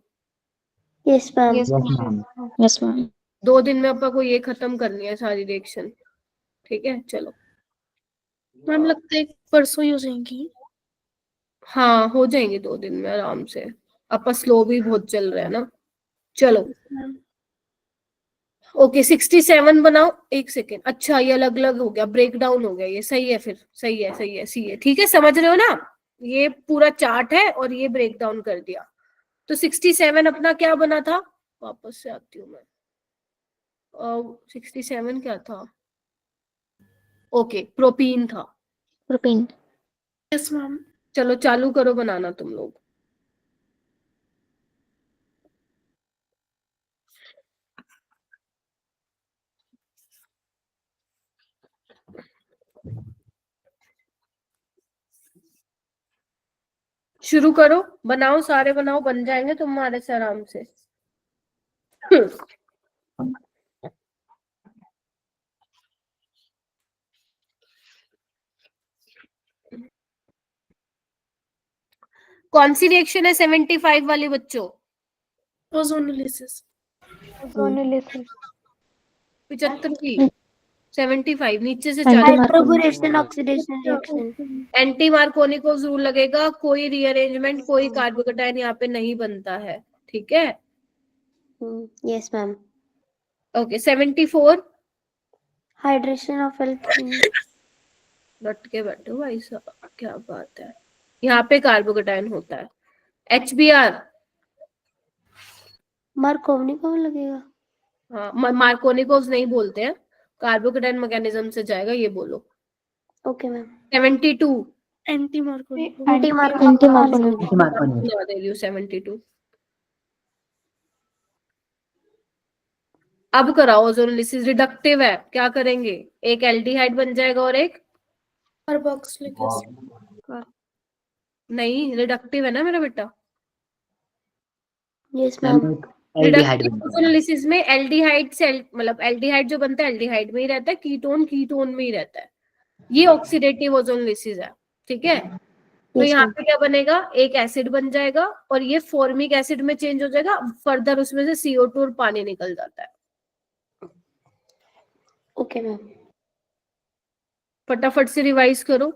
Yes ma'am yes ma'am. Yes, ma'am. 2 दिन में अपन को ये खत्म करनी है सारी रिएक्शन। ठीक है, चलो। मैम लगता है परसों ही हो जाएंगी। हाँ हो जाएंगे 2 दिन में आराम से, अपन स्लो भी बहुत चल रहे हैं ना। चलो ओके, 67 बनाओ। एक सेकेंड, अच्छा ये अलग अलग हो गया, ब्रेक डाउन हो गया ये, सही है फिर, सही है सही है, सी है। ठीक है, समझ रहे हो ना? ये पूरा चार्ट है और ये ब्रेक डाउन कर दिया। तो 67 अपना क्या बना था? वापस से आती हूँ मैं। 67 क्या था? ओके, प्रोपीन था। Propane. यस मैम चलो चालू करो बनाना तुम लोग। शुरू करो, बनाओ, सारे बनाओ, बन जाएंगे तुम्हारे से आराम से। कौन सी रिएक्शन है 75 वाली बच्चों? ओजोनोलिसिस। ओजोनोलिसिस। 75 की 75 नीचे से Anti- चालू। Hydroboration oxidation reaction anti Markovnikov जरूर लगेगा, कोई रीअरेंजमेंट, कोई कार्बोकेटाइन यहाँ पे नहीं बनता है। ठीक है, Yes, ma'am. Okay 74 Hydration of alkene. रट के बैठो भाई साहब, क्या बात है। यहाँ पे कार्बोकेटायन होता है। HBr, मार्कोवनी कौन लगेगा? हाँ मार्कोनिकोव नहीं बोलते हैं, कार्बोकेटायन मैकेनिज्म से जाएगा, ये बोलो। Okay ma'am. 72 anti Markovnikov anti Anti मार्कोवनी। Marconi. सुना दे रही हूँ 72। अब कराओ ओजोनोलिसिस, रिडक्टिव है, क्या करेंगे, एक एल्डिहाइड बन जाएगा और एक कार्बोक्सिलिक एसिड। नहीं, रिडक्टिव है ना मेरा बेटा। Yes ma'am ma'am. Aldehyde reductive ozonolysis में एल्डिहाइड से मतलब एल्डिहाइड जो बनता है एल्डिहाइड में ही रहता है, कीटोन कीटोन में ही रहता है। ये ऑक्सीडेटिव ओजोनोलिसिस है, ठीक है। तो यस यहाँ मैम। पे क्या बनेगा, एक एसिड बन जाएगा और ये फॉर्मिक एसिड में चेंज हो जाएगा, फर्दर उसमें से CO2 और पानी निकल जाता है। Okay ma'am. फटाफट से रिवाइज करो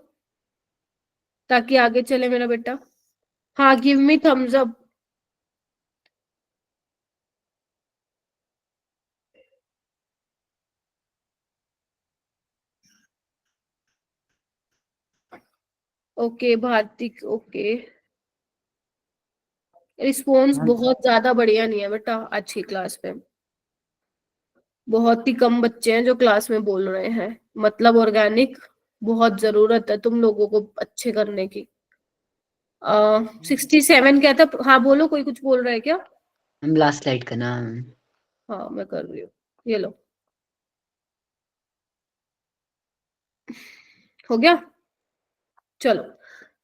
ताकि आगे चले मेरा बेटा। हाँ, give me thumbs up. Okay Bharti, okay response बहुत ज्यादा बढ़िया नहीं है बेटा आज की क्लास में। बहुत ही कम बच्चे हैं जो क्लास में बोल रहे हैं, मतलब ऑर्गेनिक बहुत जरूरत है तुम लोगों को अच्छे करने की। 67 क्या था, हाँ बोलो, कोई कुछ बोल रहा है क्या? मैम लास्ट स्लाइड का ना। हाँ मैं कर रही हूँ, ये लो, हो गया। चलो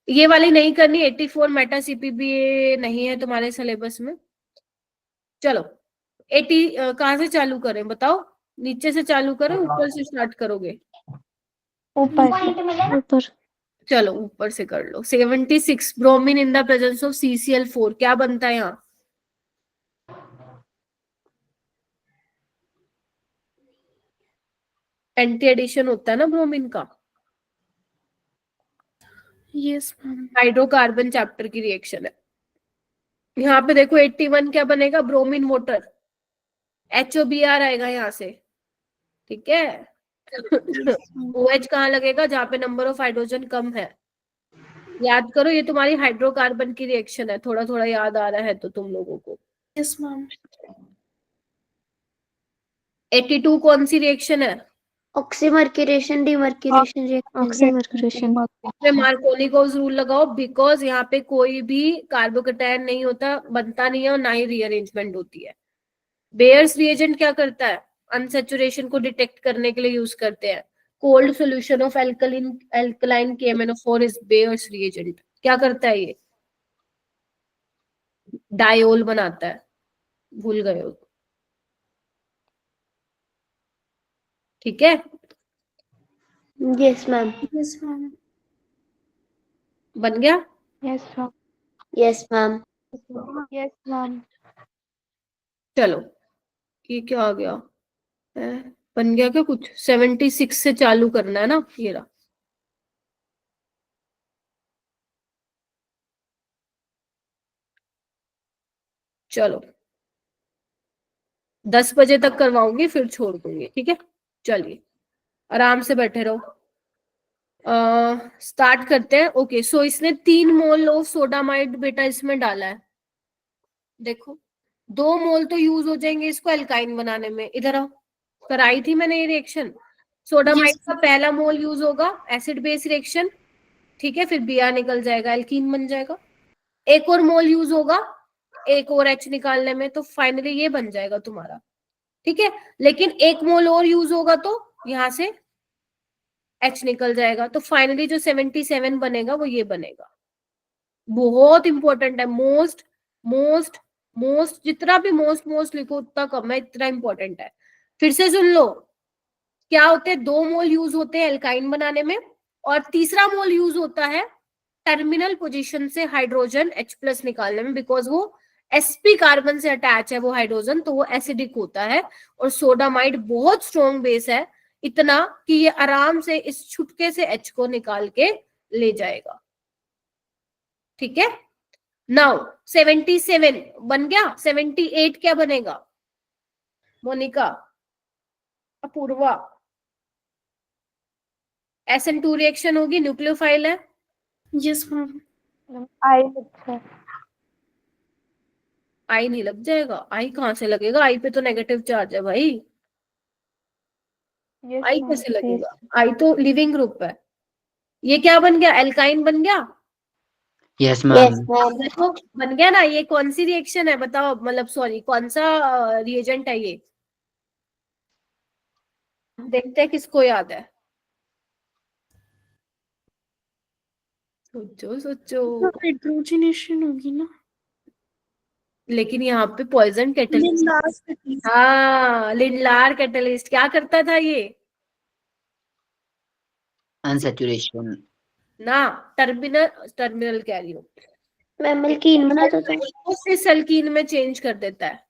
ये वाली नहीं करनी, 84 मेटा CPB नहीं है तुम्हारे सिलेबस में। चलो 80 कहाँ से चालू करें बताओ, नीचे से चालू करें ऊपर से स्टार्ट करोगे? ऊपर चलो ऊपर से कर लो। 76 bromine in the presence of CCl4 क्या बनता है यहाँ? एंटी एडिशन होता है ना ब्रोमीन का। Yes ma'am. हाइड्रोकार्बन चैप्टर की रिएक्शन है। यहाँ पे देखो 81 क्या बनेगा, ब्रोमीन वाटर, HOBr आएगा यहाँ से, ठीक है। OH कहाँ लगेगा, जहाँ पे नंबर ऑफ हाइड्रोजन कम है। याद करो ये तुम्हारी हाइड्रोकार्बन की रिएक्शन है, थोड़ा थोड़ा याद आ रहा है तो तुम लोगों को। Yes ma'am. 82 कौन सी रिएक्शन है? Oxymercuration demercuration reaction. ऑक्सीमर्क्यूरेशन। इसमें मार्कोनिकोव रूल लगाओ, बिकॉज यहाँ पे कोई भी कार्बोकेटायन नहीं होता, बनता नहीं है और ना ही रीअरेंजमेंट होती है। बेयर्स रिएजेंट क्या करता है, अनसैचुरेशन को डिटेक्ट करने के लिए यूज करते हैं। Cold solution of alkaline KMnO4 is bears reagent. क्या करता है ये, डायोल बनाता है, भूल गए हो, ठीक है। Yes ma'am. Yes ma'am. बन गया। Yes ma'am. Yes ma'am. Yes ma'am. चलो ये क्या आ गया है? बन गया क्या कुछ? 76 से चालू करना है ना, ये रहा। चलो 10 बजे तक करवाऊंगी फिर छोड़ दूंगी, ठीक है। चलिए आराम से बैठे रहो। स्टार्ट करते हैं। ओके सो इसने 3 मोल ऑफ सोडामाइड बेटा इसमें डाला है, देखो 2 मोल तो यूज हो जाएंगे इसको एल्काइन बनाने में। इधर आओ, कराई थी मैंने ये रिएक्शन। सोडामाइड का पहला मोल यूज होगा एसिड बेस रिएक्शन, ठीक है, फिर Br निकल जाएगा, एल्कीन बन जाएगा। एक और मोल यूज होगा एक और H निकालने में, तो फाइनली ये बन जाएगा तुम्हारा, ठीक है। लेकिन एक मोल और यूज होगा तो यहां से H निकल जाएगा, तो फाइनली जो 77 बनेगा वो ये बनेगा। बहुत इंपॉर्टेंट है, मोस्ट मोस्ट मोस्ट, जितना भी मोस्ट लिखो उतना कम है, इतना इंपॉर्टेंट है। फिर से सुन लो, क्या होते हैं, 2 मोल यूज होते हैं एल्काइन बनाने में और तीसरा मोल यूज होता है टर्मिनल पोजीशन से हाइड्रोजन H+ निकालने में, बिकॉज वो sp कार्बन से अटैच है वो हाइड्रोजन, तो वो एसिडिक होता है। और सोडामाइड बहुत स्ट्रॉन्ग बेस है, इतना कि ये आराम से इस छुटके से H को निकाल के ले जाएगा, ठीक है। नाउ 77 बन गया, 78 क्या बनेगा, मोनिका, अपूर्वा, SN2 रिएक्शन होगी, न्यूक्लियोफाइल है। Yes ma'am. आई अच्छा आई नहीं लग जाएगा, आई कहाँ से लगेगा, आई पे तो नेगेटिव चार्ज है भाई, यस आई मैम कैसे लगेगा, आई तो लिविंग ग्रुप है। ये क्या बन गया, एल्काइन बन गया। Yes yes ma'am. मैम। देखो बन गया ना, ये कौन सी रिएक्शन है बताओ, मतलब सॉरी कौन सा रिएजेंट है ये, देखते हैं किसको याद है, सोचो सोचो। हाइड्रोजनेशन होगी ना। लेकिन यहाँ पे पॉइजन कैटलिस्ट, लिंडास catalyst। हाँ लिंडलार कैटलिस्ट क्या करता था ये अनसैचुरेशन। ना, टर्मिनल टर्मिनल कह रही हूँ, मैम एल्कीन बनाता था। उसको सिस एल्कीन में चेंज कर देता है।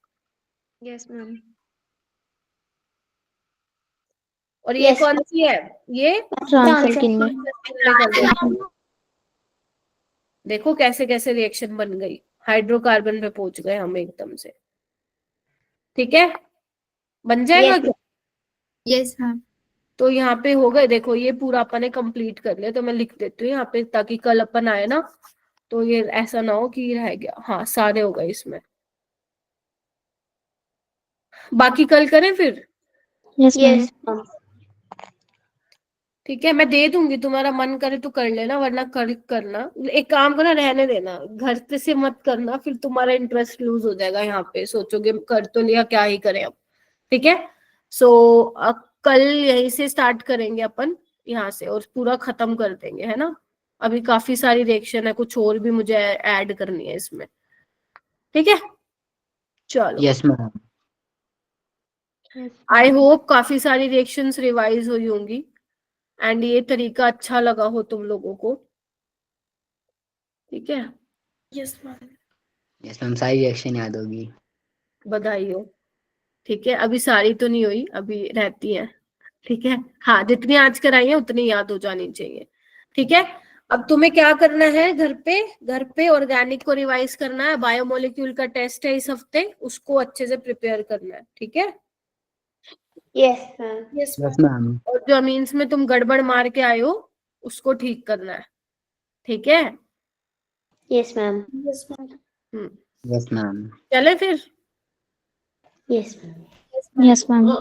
Yes ma'am. और ये Yes, कौन सी है, ये ट्रांस एल्कीन में। कर देता है। देखो कैसे कैसे रिएक्शन बन गई, हाइड्रोकार्बन पे पहुंच गए हम एकदम से। ठीक है, बन जाएगा Yes, क्या। Yes ma'am. तो यहाँ पे हो गए, देखो ये पूरा अपन ने कंप्लीट कर लिया, तो मैं लिख देती हूँ यहाँ पे ताकि कल अपन आए ना तो ये ऐसा ना हो कि ये रह गया। हाँ सारे हो गए इसमें, बाकी कल करें फिर। Yes ma'am. yes, ma'am. ठीक है, मैं दे दूंगी, तुम्हारा मन करे तो कर लेना, वरना कर करना, एक काम करना, रहने देना, घर पे से मत करना, फिर तुम्हारा इंटरेस्ट लूज हो जाएगा, यहाँ पे सोचोगे कर तो लिया क्या ही करें अब। ठीक है, सो कल यहीं से स्टार्ट करेंगे अपन, यहाँ से, और पूरा खत्म कर देंगे, है ना। अभी काफी सारी रिएक्शन है, कुछ और भी मुझे ऐड करनी है इसमें। ठीक है, चलो यस मैम। आई होप काफी सारी रिएक्शंस रिवाइज हुई होंगी एंड ये तरीका अच्छा लगा हो तुम लोगों को। ठीक है, यस मैम। यस मैम, सारी रिएक्शन याद होगी। बधाई हो। ठीक है, अभी सारी तो नहीं हुई, अभी रहती है। ठीक है, हाँ जितनी आज कराई है उतनी याद हो जानी चाहिए। ठीक है, अब तुम्हें क्या करना है, घर पे ऑर्गेनिक को रिवाइज करना है, बायोमोलिक्यूल का टेस्ट है इस हफ्ते, उसको अच्छे से प्रिपेयर करना है। ठीक है, Yes, ma'am. Yes yes ma'am. Ma'am. और जो अमीन्स में तुम गड़बड़ मार के आए हो उसको ठीक करना है। ठीक है, Yes, ma'am. Yes ma'am. Hmm, yes ma'am. चले फिर। Yes, ma'am. Yes ma'am.